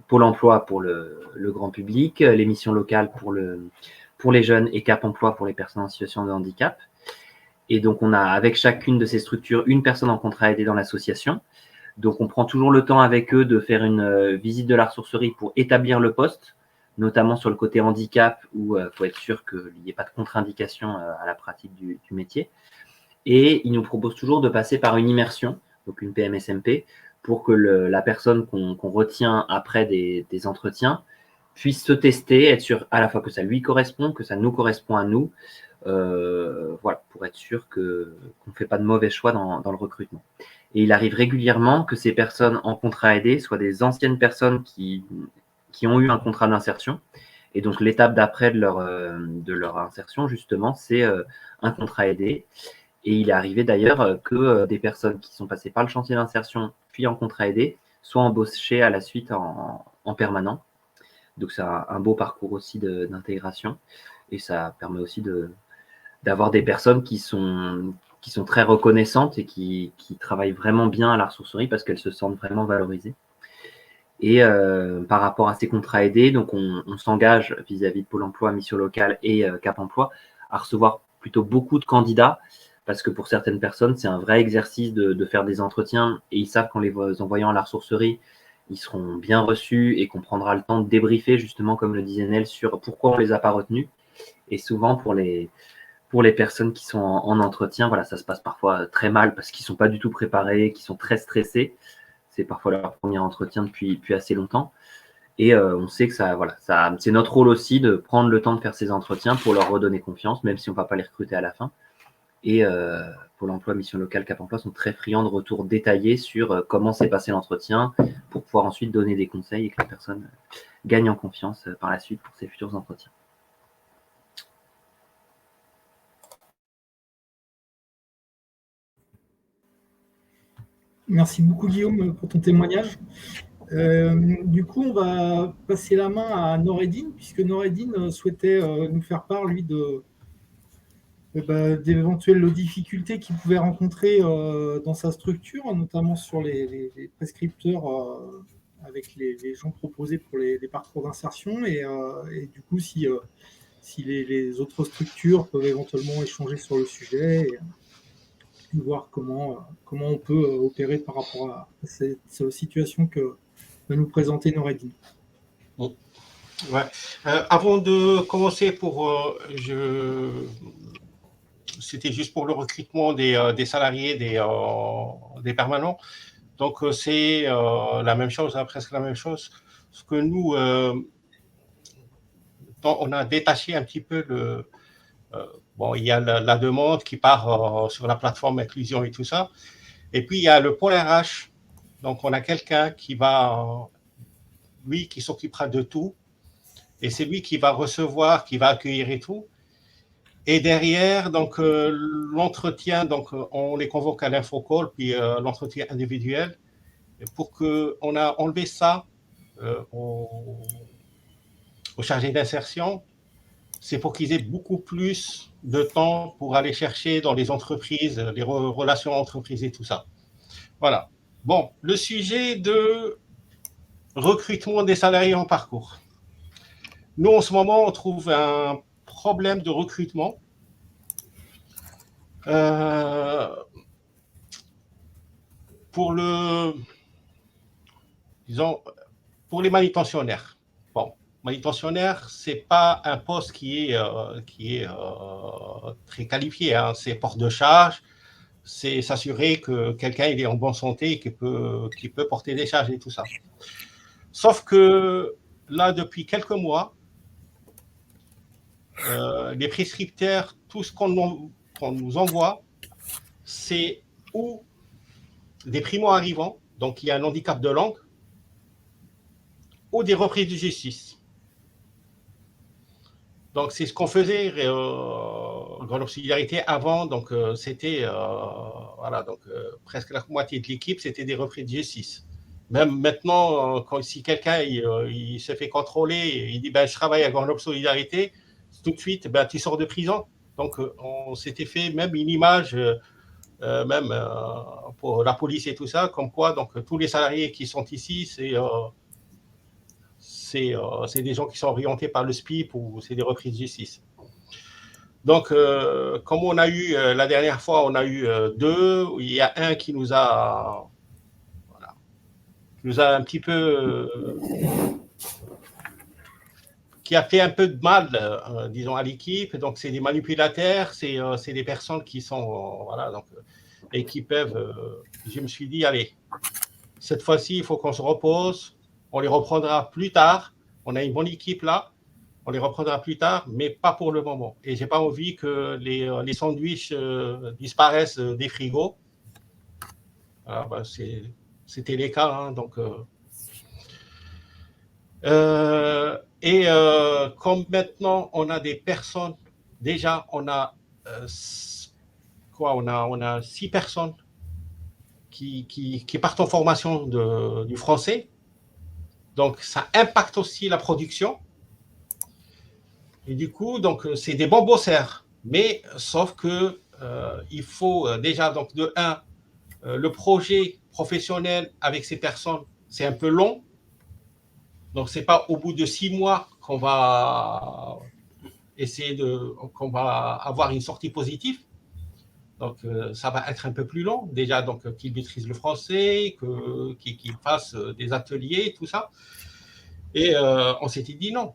I: Pôle emploi pour le grand public, les missions locales pour les jeunes et Cap emploi pour les personnes en situation de handicap. Et donc, on a avec chacune de ces structures une personne en contrat aidé dans l'association. Donc, on prend toujours le temps avec eux de faire une visite de la ressourcerie pour établir le poste, notamment sur le côté handicap où il faut être sûr qu'il n'y ait pas de contre-indication à la pratique du métier. Et ils nous proposent toujours de passer par une immersion, donc une PMSMP, pour que la personne qu'on retient après des entretiens puisse se tester, être sûr à la fois que ça lui correspond, que ça nous correspond à nous, pour être sûr qu'on ne fait pas de mauvais choix dans le recrutement. Et il arrive régulièrement que ces personnes en contrat aidé soient des anciennes personnes qui ont eu un contrat d'insertion. Et donc, l'étape d'après de leur insertion, justement, c'est un contrat aidé. Et il est arrivé d'ailleurs que des personnes qui sont passées par le chantier d'insertion, puis en contrat aidé, soient embauchées à la suite en permanent. Donc, c'est un beau parcours aussi d'intégration. Et ça permet aussi d'avoir des personnes qui sont très reconnaissantes et qui travaillent vraiment bien à la ressourcerie parce qu'elles se sentent vraiment valorisées. Et par rapport à ces contrats aidés, donc on s'engage vis-à-vis de Pôle emploi, Mission locale et Cap emploi à recevoir plutôt beaucoup de candidats parce que pour certaines personnes, c'est un vrai exercice de faire des entretiens et ils savent qu'en les envoyant à la ressourcerie, ils seront bien reçus et qu'on prendra le temps de débriefer, justement, comme le disait Nel, sur pourquoi on ne les a pas retenus. Et souvent, pour les personnes qui sont en entretien, ça se passe parfois très mal parce qu'ils ne sont pas du tout préparés, qu'ils sont très stressés. c'est parfois leur premier entretien depuis assez longtemps. Et on sait que c'est notre rôle aussi de prendre le temps de faire ces entretiens pour leur redonner confiance, même si on ne va pas les recruter à la fin. Et Pôle emploi, Mission Locale, Cap Emploi sont très friands de retours détaillés sur comment s'est passé l'entretien pour pouvoir ensuite donner des conseils et que la personne gagne en confiance par la suite pour ses futurs entretiens.
D: Merci beaucoup Guillaume pour ton témoignage. Du coup, on va passer la main à Noureddine, puisque Noureddine souhaitait nous faire part, lui, d'éventuelles difficultés qu'il pouvait rencontrer dans sa structure, notamment sur les prescripteurs avec les gens proposés pour les parcours d'insertion, et du coup, si les autres structures peuvent éventuellement échanger sur le sujet, et voir comment on peut opérer par rapport à cette situation que va nous présenter Noureddine.
F: Ouais. Avant de commencer, c'était juste pour le recrutement des salariés, des permanents. Donc, c'est la même chose, presque la même chose. Ce que nous, on a détaché un petit peu il y a la demande qui part sur la plateforme inclusion et tout ça. Et puis, il y a le pôle RH. Donc, on a quelqu'un qui s'occupera de tout. Et c'est lui qui va recevoir, qui va accueillir et tout. Et derrière, donc, l'entretien, donc, on les convoque à l'infocall, puis l'entretien individuel. Pour qu'on a enlevé ça au chargé d'insertion, c'est pour qu'ils aient beaucoup plus de temps pour aller chercher dans les entreprises, les relations entreprises et tout ça. Voilà. Bon, le sujet de recrutement des salariés en parcours. Nous, en ce moment, on trouve un problème de recrutement. Pour les manutentionnaires. Bon, manutentionnaire, c'est pas un poste qui est très qualifié. Hein. C'est porte de charge, c'est s'assurer que quelqu'un est en bonne santé et qu'il peut porter des charges et tout ça. Sauf que là, depuis quelques mois, les prescripteurs, tout ce qu'on nous envoie, c'est ou des primo-arrivants, donc il y a un handicap de langue, ou des reprises de justice. Donc c'est ce qu'on faisait Grenoble Solidarité avant, donc c'était presque la moitié de l'équipe, c'était des reprises de justice. Même maintenant, si quelqu'un il se fait contrôler, il dit je travaille à Grenoble Solidarité, tout de suite tu sors de prison. Donc on s'était fait même une image pour la police et tout ça, comme quoi donc tous les salariés qui sont ici, c'est des gens qui sont orientés par le SPIP ou c'est des reprises de justice. Donc, comme on a eu la dernière fois, on a eu deux, il y a un qui nous a un petit peu qui a fait un peu de mal, disons, à l'équipe. Donc, c'est des manipulateurs, c'est des personnes qui sont, et qui peuvent. Je me suis dit, allez, cette fois-ci, il faut qu'on se repose. On les reprendra plus tard. On a une bonne équipe là. On les reprendra plus tard, mais pas pour le moment. Et je n'ai pas envie que les sandwichs disparaissent des frigos. Voilà, c'était les cas. Hein, donc, comme maintenant, on a des personnes, déjà, on a 6 personnes qui partent en formation du français. Donc, ça impacte aussi la production. Et du coup, donc, c'est des bons bosseurs. Mais, sauf que il faut déjà, donc, de un, le projet professionnel avec ces personnes, c'est un peu long. Donc, ce n'est pas au bout de 6 mois qu'on va qu'on va avoir une sortie positive. Donc, ça va être un peu plus long. Déjà, donc, qu'ils maîtrisent le français, qu'ils fassent des ateliers, tout ça. Et on s'était dit non.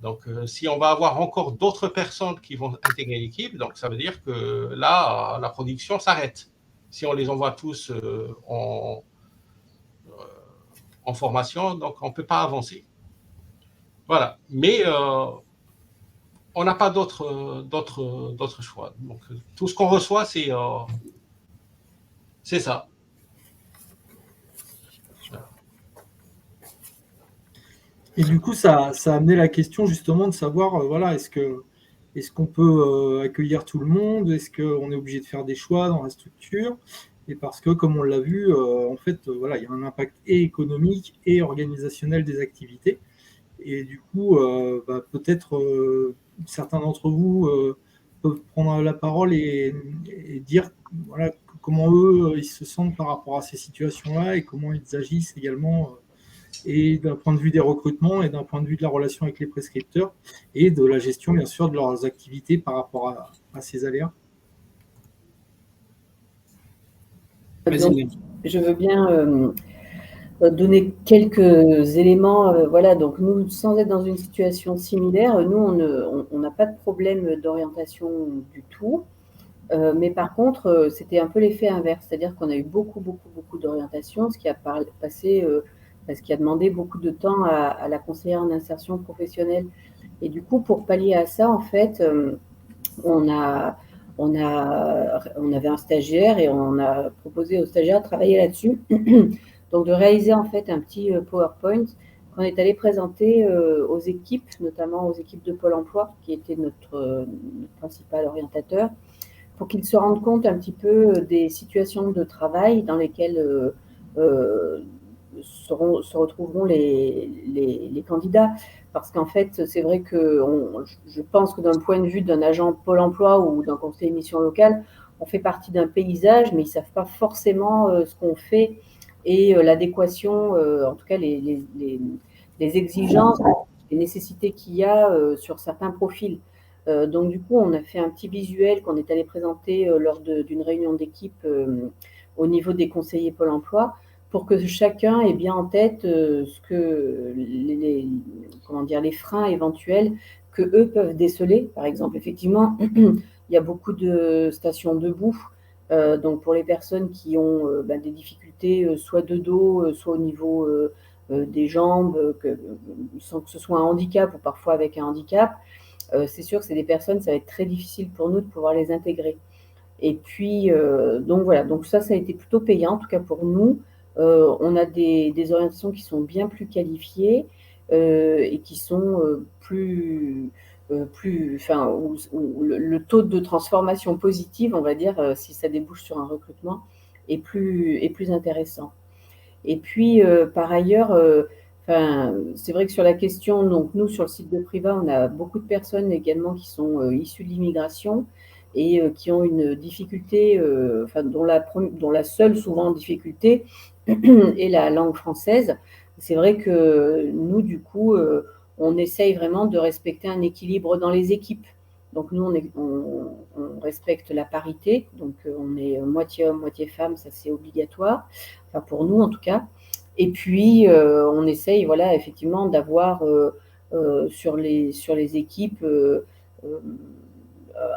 F: Donc, si on va avoir encore d'autres personnes qui vont intégrer l'équipe, donc ça veut dire que là, la production s'arrête. Si on les envoie tous en formation, donc on ne peut pas avancer. Voilà. Mais on n'a pas d'autres choix. Donc, tout ce qu'on reçoit, c'est ça.
D: Et du coup, ça a amené la question justement de savoir, voilà, est-ce qu'on peut accueillir tout le monde? Est-ce qu'on est obligé de faire des choix dans la structure? Et parce que, comme on l'a vu, en fait, voilà, il y a un impact et économique et organisationnel des activités. Et du coup, peut-être certains d'entre vous peuvent prendre la parole et dire voilà, comment eux, ils se sentent par rapport à ces situations-là et comment ils agissent également, et d'un point de vue des recrutements et d'un point de vue de la relation avec les prescripteurs et de la gestion, bien sûr, de leurs activités par rapport à ces aléas.
H: Donc, je veux bien donner quelques éléments. Voilà, donc nous, sans être dans une situation similaire, nous, on n'a pas de problème d'orientation du tout. Mais par contre, c'était un peu l'effet inverse, c'est-à-dire qu'on a eu beaucoup d'orientation, ce qui a ce qui a demandé beaucoup de temps à la conseillère en insertion professionnelle. Et du coup, pour pallier à ça, en fait, on avait un stagiaire et on a proposé au stagiaire de travailler là-dessus. Donc, de réaliser en fait un petit PowerPoint qu'on est allé présenter aux équipes, notamment aux équipes de Pôle emploi, qui était notre principal orientateur, pour qu'ils se rendent compte un petit peu des situations de travail dans lesquelles se retrouveront les candidats. Parce qu'en fait, c'est vrai que je pense que d'un point de vue d'un agent Pôle emploi ou d'un conseiller mission locale, on fait partie d'un paysage, mais ils ne savent pas forcément ce qu'on fait et l'adéquation, en tout cas les exigences, les nécessités qu'il y a sur certains profils. Donc, du coup, on a fait un petit visuel qu'on est allé présenter lors d'une réunion d'équipe au niveau des conseillers Pôle emploi pour que chacun ait bien en tête ce que les freins éventuels que eux peuvent déceler. Par exemple, effectivement, il y a beaucoup de stations debout. Donc, pour les personnes qui ont des difficultés soit de dos, soit au niveau des jambes, sans que ce soit un handicap ou parfois avec un handicap, c'est sûr que c'est des personnes, ça va être très difficile pour nous de pouvoir les intégrer. Et puis, donc voilà, donc ça a été plutôt payant, en tout cas pour nous. On a des orientations qui sont bien plus qualifiées et qui sont où le taux de transformation positive, on va dire, si ça débouche sur un recrutement, est plus intéressant. Et puis, par ailleurs, c'est vrai que sur la question, donc nous, sur le site de Priva, on a beaucoup de personnes également qui sont issues de l'immigration et qui ont une difficulté, dont la seule souvent difficulté est la langue française. C'est vrai que nous, du coup, on essaye vraiment de respecter un équilibre dans les équipes. Donc nous, on respecte la parité, donc on est moitié homme, moitié femme, ça c'est obligatoire, enfin pour nous en tout cas. Et puis, on essaye, voilà, effectivement, d'avoir sur les équipes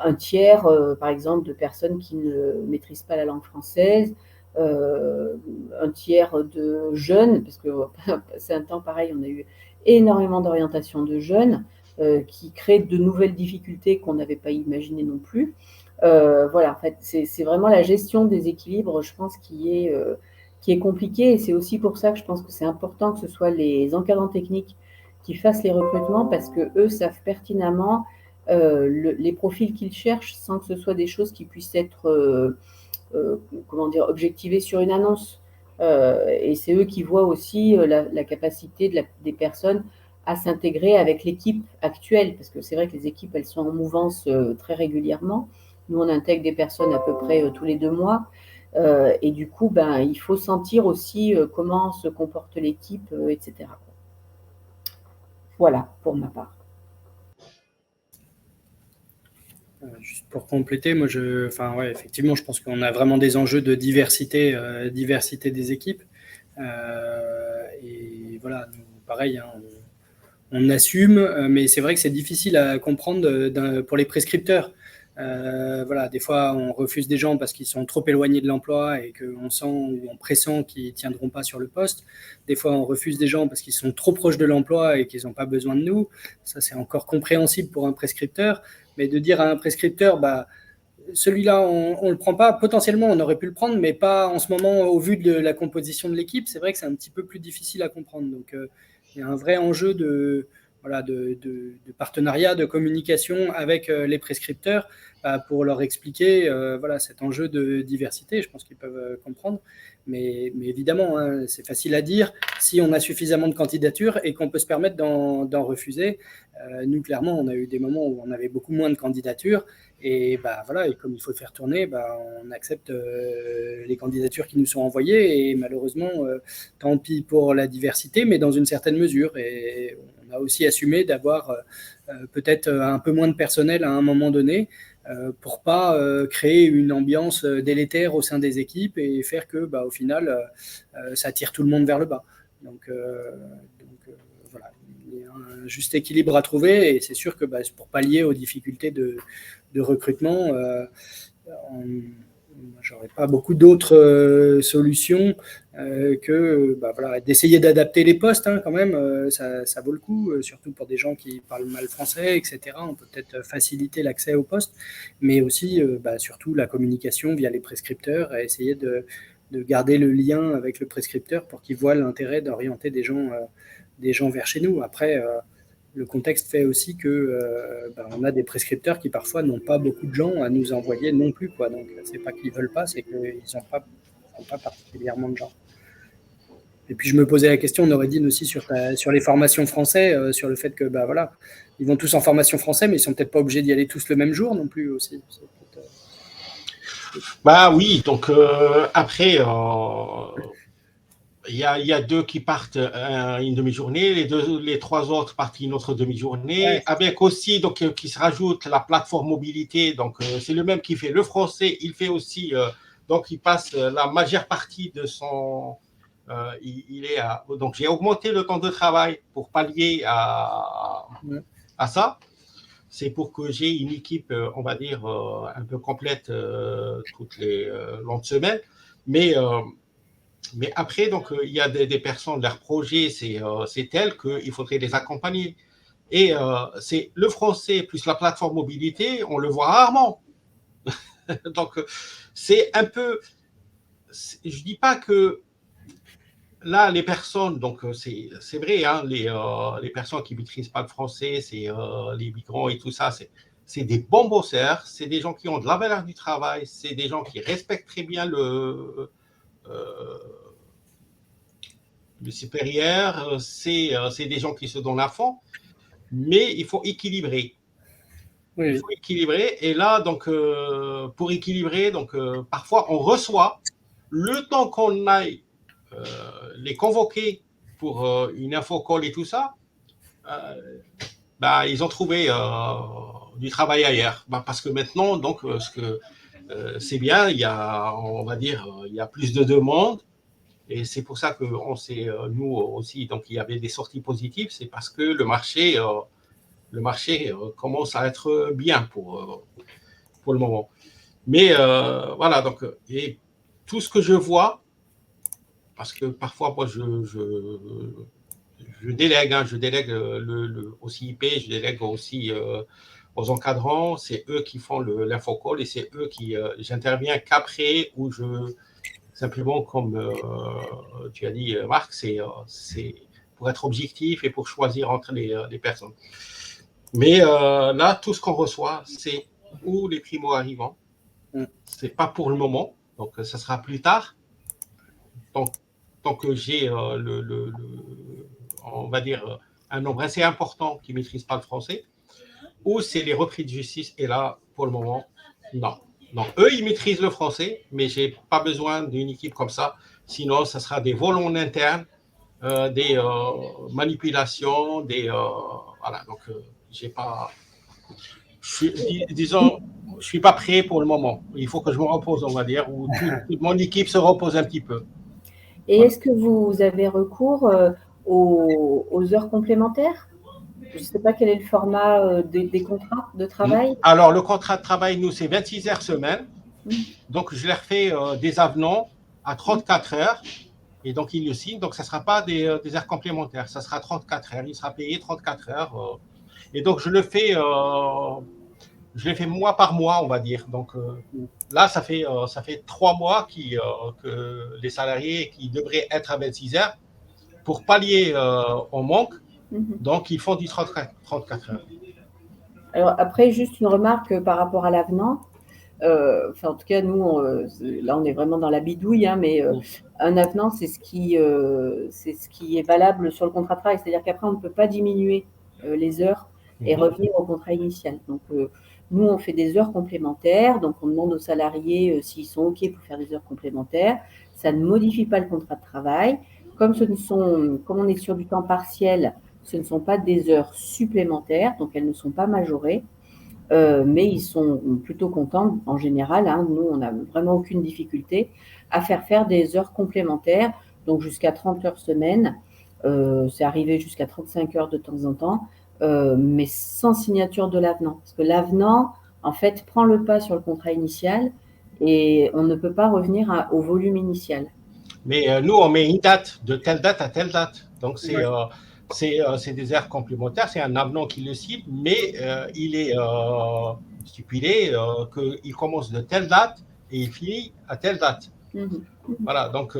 H: un tiers, par exemple, de personnes qui ne maîtrisent pas la langue française, un tiers de jeunes, parce que c'est un temps pareil, on a eu énormément d'orientation de jeunes qui créent de nouvelles difficultés qu'on n'avait pas imaginées non plus. Voilà, en fait, c'est vraiment la gestion des équilibres, je pense, qui est compliqué, et c'est aussi pour ça que je pense que c'est important que ce soit les encadrants techniques qui fassent les recrutements, parce que eux savent pertinemment les profils qu'ils cherchent sans que ce soit des choses qui puissent être objectivées sur une annonce. Et c'est eux qui voient aussi la capacité des personnes à s'intégrer avec l'équipe actuelle, parce que c'est vrai que les équipes, elles sont en mouvance très régulièrement. Nous, on intègre des personnes à peu près tous les 2 mois. Et du coup, il faut sentir aussi comment se comporte l'équipe, etc. Voilà, pour ma part.
C: Juste pour compléter, moi, effectivement, je pense qu'on a vraiment des enjeux de diversité des équipes. Et voilà, pareil, hein, on assume, mais c'est vrai que c'est difficile à comprendre pour les prescripteurs. Voilà, des fois, on refuse des gens parce qu'ils sont trop éloignés de l'emploi et qu'on sent ou on pressent qu'ils ne tiendront pas sur le poste. Des fois, on refuse des gens parce qu'ils sont trop proches de l'emploi et qu'ils n'ont pas besoin de nous. Ça, c'est encore compréhensible pour un prescripteur. Mais de dire à un prescripteur, celui-là, on ne le prend pas. Potentiellement, on aurait pu le prendre, mais pas en ce moment, au vu de la composition de l'équipe. C'est vrai que c'est un petit peu plus difficile à comprendre. Donc, il y a un vrai enjeu de partenariat, de communication avec les prescripteurs pour leur expliquer cet enjeu de diversité. Je pense qu'ils peuvent comprendre. Mais évidemment, hein, c'est facile à dire si on a suffisamment de candidatures et qu'on peut se permettre d'en refuser. Nous, clairement, on a eu des moments où on avait beaucoup moins de candidatures. Et, et comme il faut faire tourner, on accepte les candidatures qui nous sont envoyées. Et malheureusement, tant pis pour la diversité, mais dans une certaine mesure. Et on a aussi assumé d'avoir peut-être un peu moins de personnel à un moment donné pour pas créer une ambiance délétère au sein des équipes et faire que, au final, ça tire tout le monde vers le bas. Donc voilà, il y a un juste équilibre à trouver et c'est sûr que pour pallier aux difficultés de recrutement, j'aurais pas beaucoup d'autres solutions que d'essayer d'adapter les postes quand même, ça vaut le coup, surtout pour des gens qui parlent mal français, etc. On peut peut-être faciliter l'accès aux postes, mais aussi surtout la communication via les prescripteurs et essayer de garder le lien avec le prescripteur pour qu'il voit l'intérêt d'orienter des gens vers chez nous. Après, le contexte fait aussi que on a des prescripteurs qui parfois n'ont pas beaucoup de gens à nous envoyer non plus, quoi. Donc c'est pas qu'ils veulent pas, c'est qu'ils n'ont pas particulièrement de gens. Et puis je me posais la question, Noredine, aussi sur les formations français, sur le fait que ils vont tous en formation français, mais ils sont peut-être pas obligés d'y aller tous le même jour non plus aussi.
F: Oui, donc après. Il y a 2 qui partent une demi-journée, les 3 autres partent une autre demi-journée, ouais. Avec aussi qui se rajoute la plateforme mobilité. Donc c'est le même qui fait le français, il fait aussi donc il passe la majeure partie de son donc j'ai augmenté le temps de travail pour pallier à ça. C'est pour que j'ai une équipe, on va dire un peu complète toutes les longues semaines, mais après, donc, il y a des personnes, leur projet, c'est tel qu'il faudrait les accompagner. Et c'est le français plus la plateforme mobilité, on le voit rarement. Donc, c'est un peu. Je ne dis pas que là, les personnes, donc c'est vrai, hein, les personnes qui ne maîtrisent pas le français, c'est les migrants et tout ça, c'est des bons bosseurs, c'est des gens qui ont de la valeur du travail, c'est des gens qui respectent très bien le supérieur, c'est des gens qui se donnent à fond, mais il faut équilibrer. Oui. Il faut équilibrer. Et là, donc, pour équilibrer, donc, parfois, on reçoit le temps qu'on aille les convoquer pour une infocall et tout ça. Ils ont trouvé du travail ailleurs. Parce que maintenant, donc, c'est bien, il y a, on va dire, il y a plus de demandes. Et c'est pour ça qu'on sait, nous aussi, donc il y avait des sorties positives, c'est parce que le marché commence à être bien pour le moment. Mais voilà, donc, et tout ce que je vois, parce que parfois, moi, je délègue, hein, je délègue au CIP, je délègue aussi aux encadrants, c'est eux qui font l'infocall et c'est eux qui, j'interviens qu'après où simplement, comme tu as dit, Marc, c'est pour être objectif et pour choisir entre les personnes. Mais là, tout ce qu'on reçoit, c'est ou les primo-arrivants. C'est pas pour le moment, donc ça sera plus tard. Donc, tant que j'ai on va dire, un nombre assez important qui ne maîtrise pas le français, ou c'est les repris de justice. Et là, pour le moment, non. Donc, eux, ils maîtrisent le français, mais je n'ai pas besoin d'une équipe comme ça. Sinon, ça sera des vols en interne, des manipulations, voilà. Donc, j'ai pas. Disons, je ne suis pas prêt pour le moment. Il faut que je me repose, on va dire, ou toute mon équipe se repose un petit peu.
H: Et est-ce que vous avez recours aux heures complémentaires? je ne sais pas quel est le format des contrats de travail.
F: Alors, le contrat de travail, nous, c'est 26 heures semaine. Donc, je leur fais des avenants à 34 heures. Et donc, ils le signent. Donc, ça ne sera pas des heures complémentaires. Ça sera 34 heures. Il sera payé 34 heures. Et donc, je le fais mois par mois, on va dire. Donc, là, ça fait 3 mois que les salariés qui devraient être à 26 heures, pour pallier au manque, donc ils font du 34 heures.
H: Alors, après, juste une remarque par rapport à l'avenant. En tout cas, nous, là, on est vraiment dans la bidouille, hein, mais un avenant, c'est ce qui est valable sur le contrat de travail. C'est-à-dire qu'après, on ne peut pas diminuer les heures et revenir au contrat initial. Donc, nous, on fait des heures complémentaires. Donc, on demande aux salariés s'ils sont OK pour faire des heures complémentaires. Ça ne modifie pas le contrat de travail. Comme on est sur du temps partiel, ce ne sont pas des heures supplémentaires, donc elles ne sont pas majorées. Mais ils sont plutôt contents en général. Hein, nous, on n'a vraiment aucune difficulté à faire des heures complémentaires, donc jusqu'à 30 heures semaine. C'est arrivé jusqu'à 35 heures de temps en temps, mais sans signature de l'avenant. Parce que l'avenant, en fait, prend le pas sur le contrat initial et on ne peut pas revenir au volume initial.
F: Mais nous, on met une date, de telle date à telle date. Donc, c'est des heures complémentaires, c'est un avenant qui le cite, mais il est stipulé qu'il commence de telle date et il finit à telle date. Voilà, donc,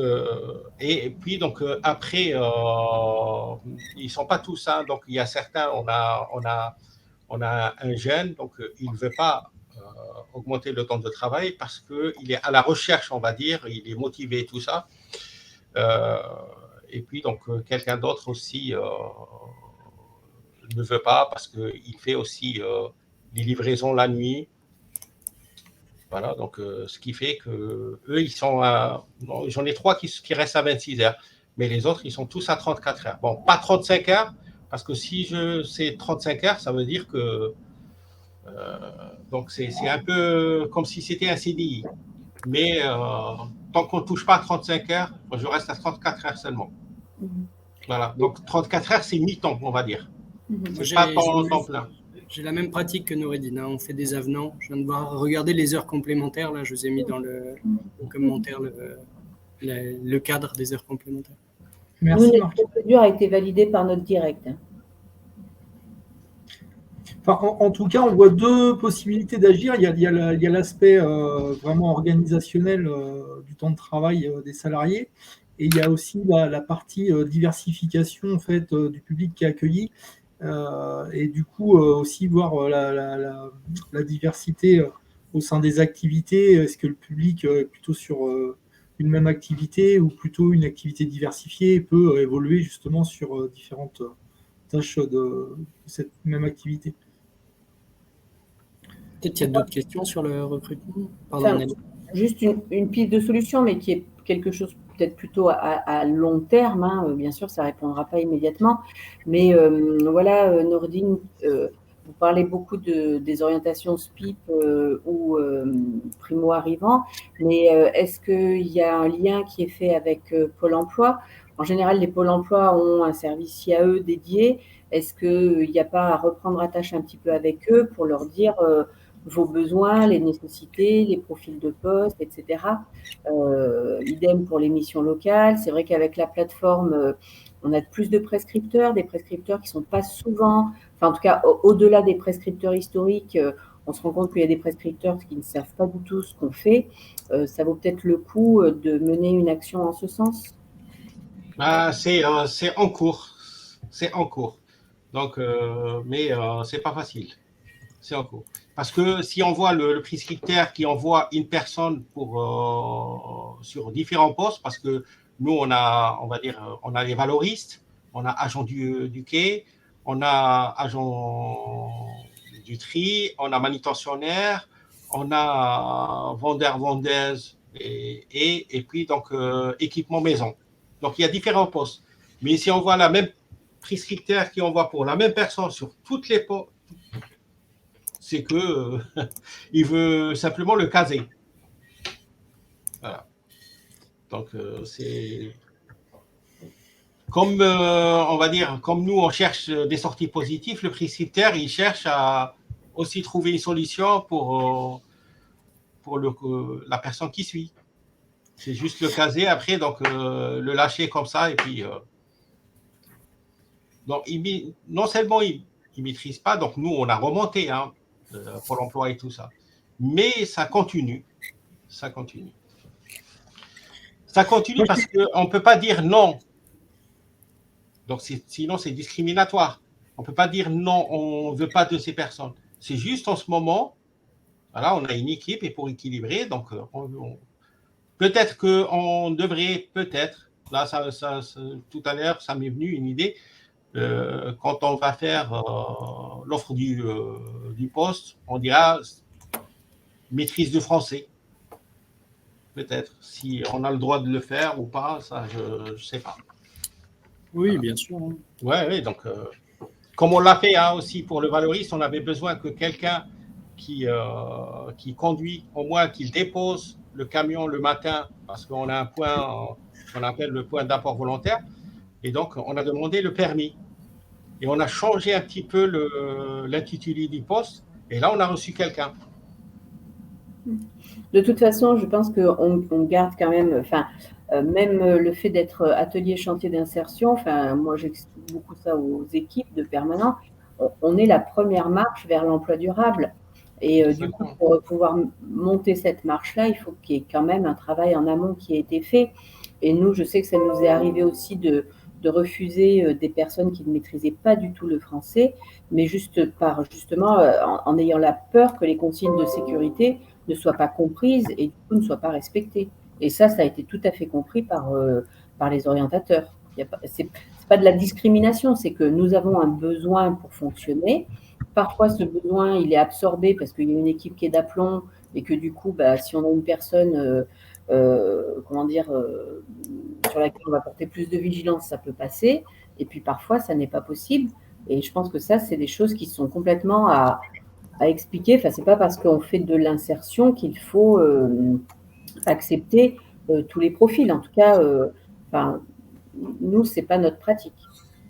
F: et puis, donc, après, ils ne sont pas tous, hein, donc il y a certains, on a un jeune, donc il ne veut pas augmenter le temps de travail parce qu'il est à la recherche, on va dire, il est motivé, tout ça. Et puis, donc, quelqu'un d'autre aussi ne veut pas parce qu'il fait aussi des livraisons la nuit. Voilà, donc, ce qui fait que eux, ils sont j'en ai 3 qui restent à 26 heures, mais les autres, ils sont tous à 34 heures. Bon, pas 35 heures, parce que si c'est 35 heures, ça veut dire que donc, c'est un peu comme si c'était un CDI. Mais tant qu'on ne touche pas à 35 heures, je reste à 34 heures seulement. Voilà, donc 34 heures, c'est mi-temps, on va dire. C'est pas temps plein.
C: J'ai la même pratique que Noureddine, hein. On fait des avenants. Je viens de regarder les heures complémentaires. Là, je vous ai mis dans le commentaire le cadre des heures complémentaires.
H: Merci, notre procédure a été validée par notre direct.
D: Enfin, en tout cas, on voit 2 possibilités d'agir. Il y a l'aspect vraiment organisationnel du temps de travail des salariés, et il y a aussi la partie diversification en fait, du public qui est accueilli, et du coup aussi voir la diversité au sein des activités. Est-ce que le public est plutôt sur une même activité ou plutôt une activité diversifiée et peut évoluer justement sur différentes tâches de cette même activité?
C: Peut-être qu'il y a d'autres questions sur le recrutement. Pardon,
H: juste une piste de solution, mais qui est quelque chose peut-être plutôt à long terme. Hein. Bien sûr, ça ne répondra pas immédiatement. Mais voilà, Nordine, vous parlez beaucoup des orientations SPIP ou primo-arrivants, mais est-ce qu'il y a un lien qui est fait avec Pôle emploi? En général, les pôles emploi ont un service IAE dédié. Est-ce qu'il n'y a pas à reprendre attache un petit peu avec eux pour leur dire vos besoins, les nécessités, les profils de poste, etc. Idem pour les missions locales. C'est vrai qu'avec la plateforme, on a plus de prescripteurs, des prescripteurs qui ne sont pas souvent, enfin en tout cas au-delà des prescripteurs historiques, on se rend compte qu'il y a des prescripteurs qui ne savent pas du tout ce qu'on fait. Ça vaut peut-être le coup de mener une action en ce sens.
F: C'est en cours. C'est en cours. Donc, mais c'est pas facile. C'est en cours. Parce que si on voit le prescripteur qui envoie une personne sur différents postes, parce que nous, on va dire, on a les valoristes, on a agent du quai, on a agent du tri, on a manutentionnaire, on a vendeur, vendeuse et puis donc équipement maison. Donc, il y a différents postes. Mais si on voit la même prescripteur qui envoie pour la même personne sur toutes les postes, c'est que il veut simplement le caser. Voilà. Donc, c'est... comme on va dire, comme nous on cherche des sorties positives, le prescripteur il cherche à aussi trouver une solution pour la personne qui suit. C'est juste le caser après, donc le lâcher comme ça et puis donc non seulement il maîtrise pas, donc nous on a remonté hein, Pôle emploi et tout ça, mais ça continue, ça continue parce qu'on ne peut pas dire non. Donc, sinon, c'est discriminatoire. On ne peut pas dire non, on ne veut pas de ces personnes. C'est juste en ce moment, voilà, on a une équipe et pour équilibrer, donc peut-être qu'on devrait, peut-être, là, tout à l'heure, ça m'est venu une idée, quand on va faire l'offre du poste, on dira maîtrise du français. Peut-être, si on a le droit de le faire ou pas, ça, je ne sais pas.
C: Oui, bien sûr.
F: Oui, donc, comme on l'a fait hein, aussi pour le valoriste, on avait besoin que quelqu'un qui conduit, au moins qu'il dépose le camion le matin, parce qu'on a un point qu'on appelle le point d'apport volontaire, et donc on a demandé le permis. Et on a changé un petit peu l'intitulé du poste, et là on a reçu quelqu'un.
H: De toute façon, je pense qu'on garde quand même, même le fait d'être atelier chantier d'insertion, moi j'explique beaucoup ça aux équipes de permanents, on est la première marche vers l'emploi durable. Et du coup, pour pouvoir monter cette marche-là, il faut qu'il y ait quand même un travail en amont qui ait été fait. Et nous, je sais que ça nous est arrivé aussi de refuser des personnes qui ne maîtrisaient pas du tout le français, mais justement en ayant la peur que les consignes de sécurité ne soient pas comprises et du coup ne soient pas respectées. Et ça a été tout à fait compris par les orientateurs. C'est pas de la discrimination, c'est que nous avons un besoin pour fonctionner. Parfois, ce besoin, il est absorbé parce qu'il y a une équipe qui est d'aplomb et que du coup, si on a une personne, sur laquelle on va porter plus de vigilance, ça peut passer. Et puis parfois, ça n'est pas possible. Et je pense que ça, c'est des choses qui sont complètement à expliquer. Enfin, c'est pas parce qu'on fait de l'insertion qu'il faut accepter tous les profils. En tout cas, nous, c'est pas notre pratique.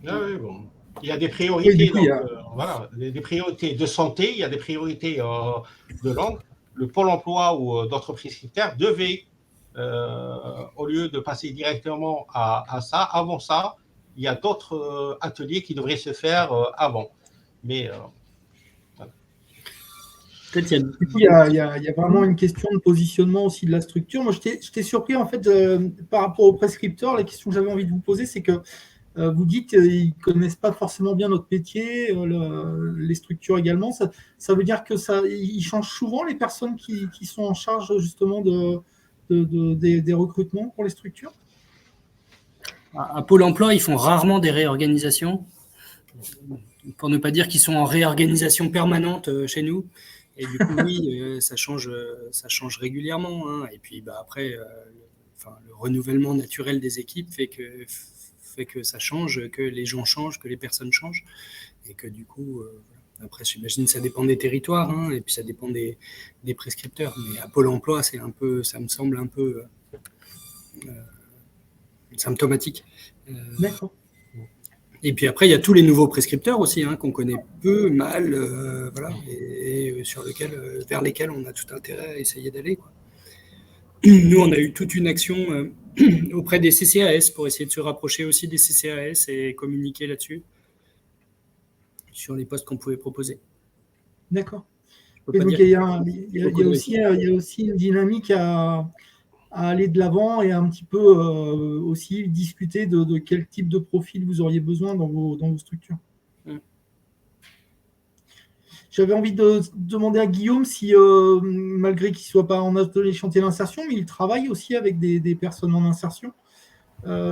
F: Ah oui, bon. Il y a des priorités, oui, donc, voilà, des priorités de santé, il y a des priorités de langue. Le Pôle emploi ou d'autres prescripteurs devaient, au lieu de passer directement à ça, avant ça, il y a d'autres ateliers qui devraient se faire avant. Mais
D: voilà. Peut-être il y a vraiment une question de positionnement aussi de la structure. Moi, j'étais surpris en fait par rapport aux prescripteurs. La question que j'avais envie de vous poser, c'est que vous dites qu'ils ne connaissent pas forcément bien notre métier, les structures également. Ça veut dire qu'ils changent souvent les personnes qui sont en charge justement des recrutements pour les structures?
C: À Pôle emploi, ils font rarement des réorganisations, pour ne pas dire qu'ils sont en réorganisation permanente chez nous. Et du coup, oui, ça change régulièrement. Hein. Et puis après, le renouvellement naturel des équipes fait que ça change, que les gens changent, que les personnes changent. Et que du coup, après, j'imagine que ça dépend des territoires, hein, et puis ça dépend des prescripteurs. Mais à Pôle emploi, ça me semble un peu symptomatique.
D: D'accord.
C: Et puis après, il y a tous les nouveaux prescripteurs aussi, hein, qu'on connaît peu, mal, voilà, et vers lesquels on a tout intérêt à essayer d'aller, quoi. Nous, on a eu toute une action auprès des CCAS pour essayer de se rapprocher aussi des CCAS et communiquer là-dessus, sur les postes qu'on pouvait proposer.
D: D'accord. Et donc, il y a aussi une dynamique à aller de l'avant et un petit peu aussi discuter de quel type de profil vous auriez besoin dans vos structures. J'avais envie de demander à Guillaume si, malgré qu'il ne soit pas en atelier chantier d'insertion, mais il travaille aussi avec des personnes en insertion.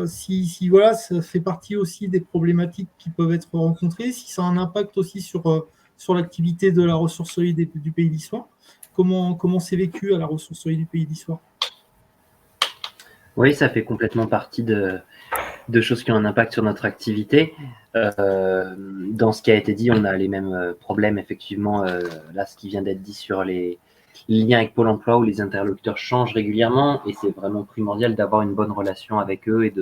D: Si voilà, ça fait partie aussi des problématiques qui peuvent être rencontrées, si ça a un impact aussi sur l'activité de la ressourcerie du Pays d'Issoire. Comment c'est vécu à la ressourcerie du Pays d'Issoire?
I: Oui, ça fait complètement partie de choses qui ont un impact sur notre activité. Dans ce qui a été dit, on a les mêmes problèmes, effectivement, là, ce qui vient d'être dit sur les liens avec Pôle emploi où les interlocuteurs changent régulièrement et c'est vraiment primordial d'avoir une bonne relation avec eux et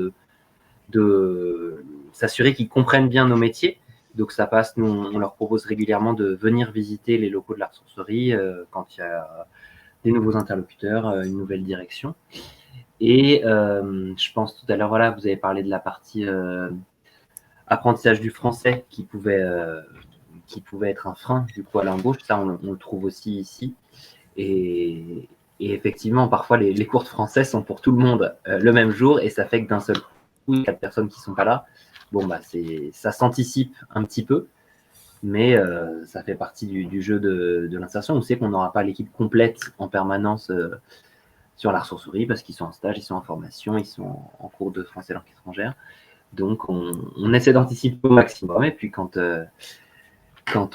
I: de s'assurer qu'ils comprennent bien nos métiers. Donc ça passe, nous on leur propose régulièrement de venir visiter les locaux de la ressourcerie quand il y a des nouveaux interlocuteurs, une nouvelle direction. Et je pense tout à l'heure, voilà, vous avez parlé de la partie apprentissage du français qui pouvait être un frein du coup à l'embauche. Ça, on le trouve aussi ici. Et effectivement, parfois, les cours de français sont pour tout le monde le même jour et ça fait que d'un seul coup, il y a 4 personnes qui ne sont pas là. Bon, bah, ça s'anticipe un petit peu, mais ça fait partie du jeu de l'insertion. On sait qu'on n'aura pas l'équipe complète en permanence sur la ressourcerie parce qu'ils sont en stage, ils sont en formation, ils sont en cours de français langue étrangère. Donc, on essaie d'anticiper au maximum. Et puis, quand on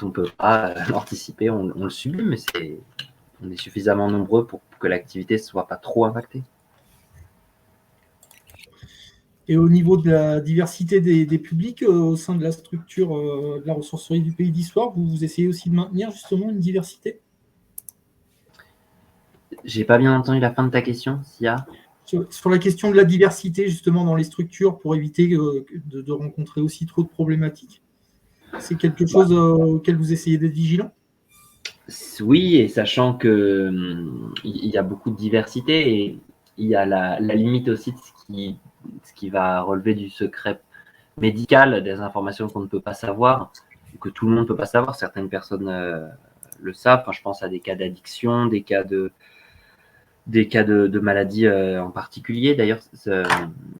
I: ne peut pas l'anticiper, on le subit, mais on est suffisamment nombreux pour que l'activité ne soit pas trop impactée.
D: Et au niveau de la diversité des publics au sein de la structure de la ressourcerie du Pays d'Histoire, vous essayez aussi de maintenir justement une diversité?
I: J'ai pas bien entendu la fin de ta question, Sia.
D: Sur la question de la diversité justement dans les structures pour éviter de rencontrer aussi trop de problématiques. C'est quelque chose auquel vous essayez d'être vigilant?
I: Oui, et sachant que il y a beaucoup de diversité et il y a la limite aussi de ce qui va relever du secret médical, des informations qu'on ne peut pas savoir, que tout le monde ne peut pas savoir. Certaines personnes le savent. Enfin, je pense à des cas d'addiction, des cas de maladies en particulier. D'ailleurs,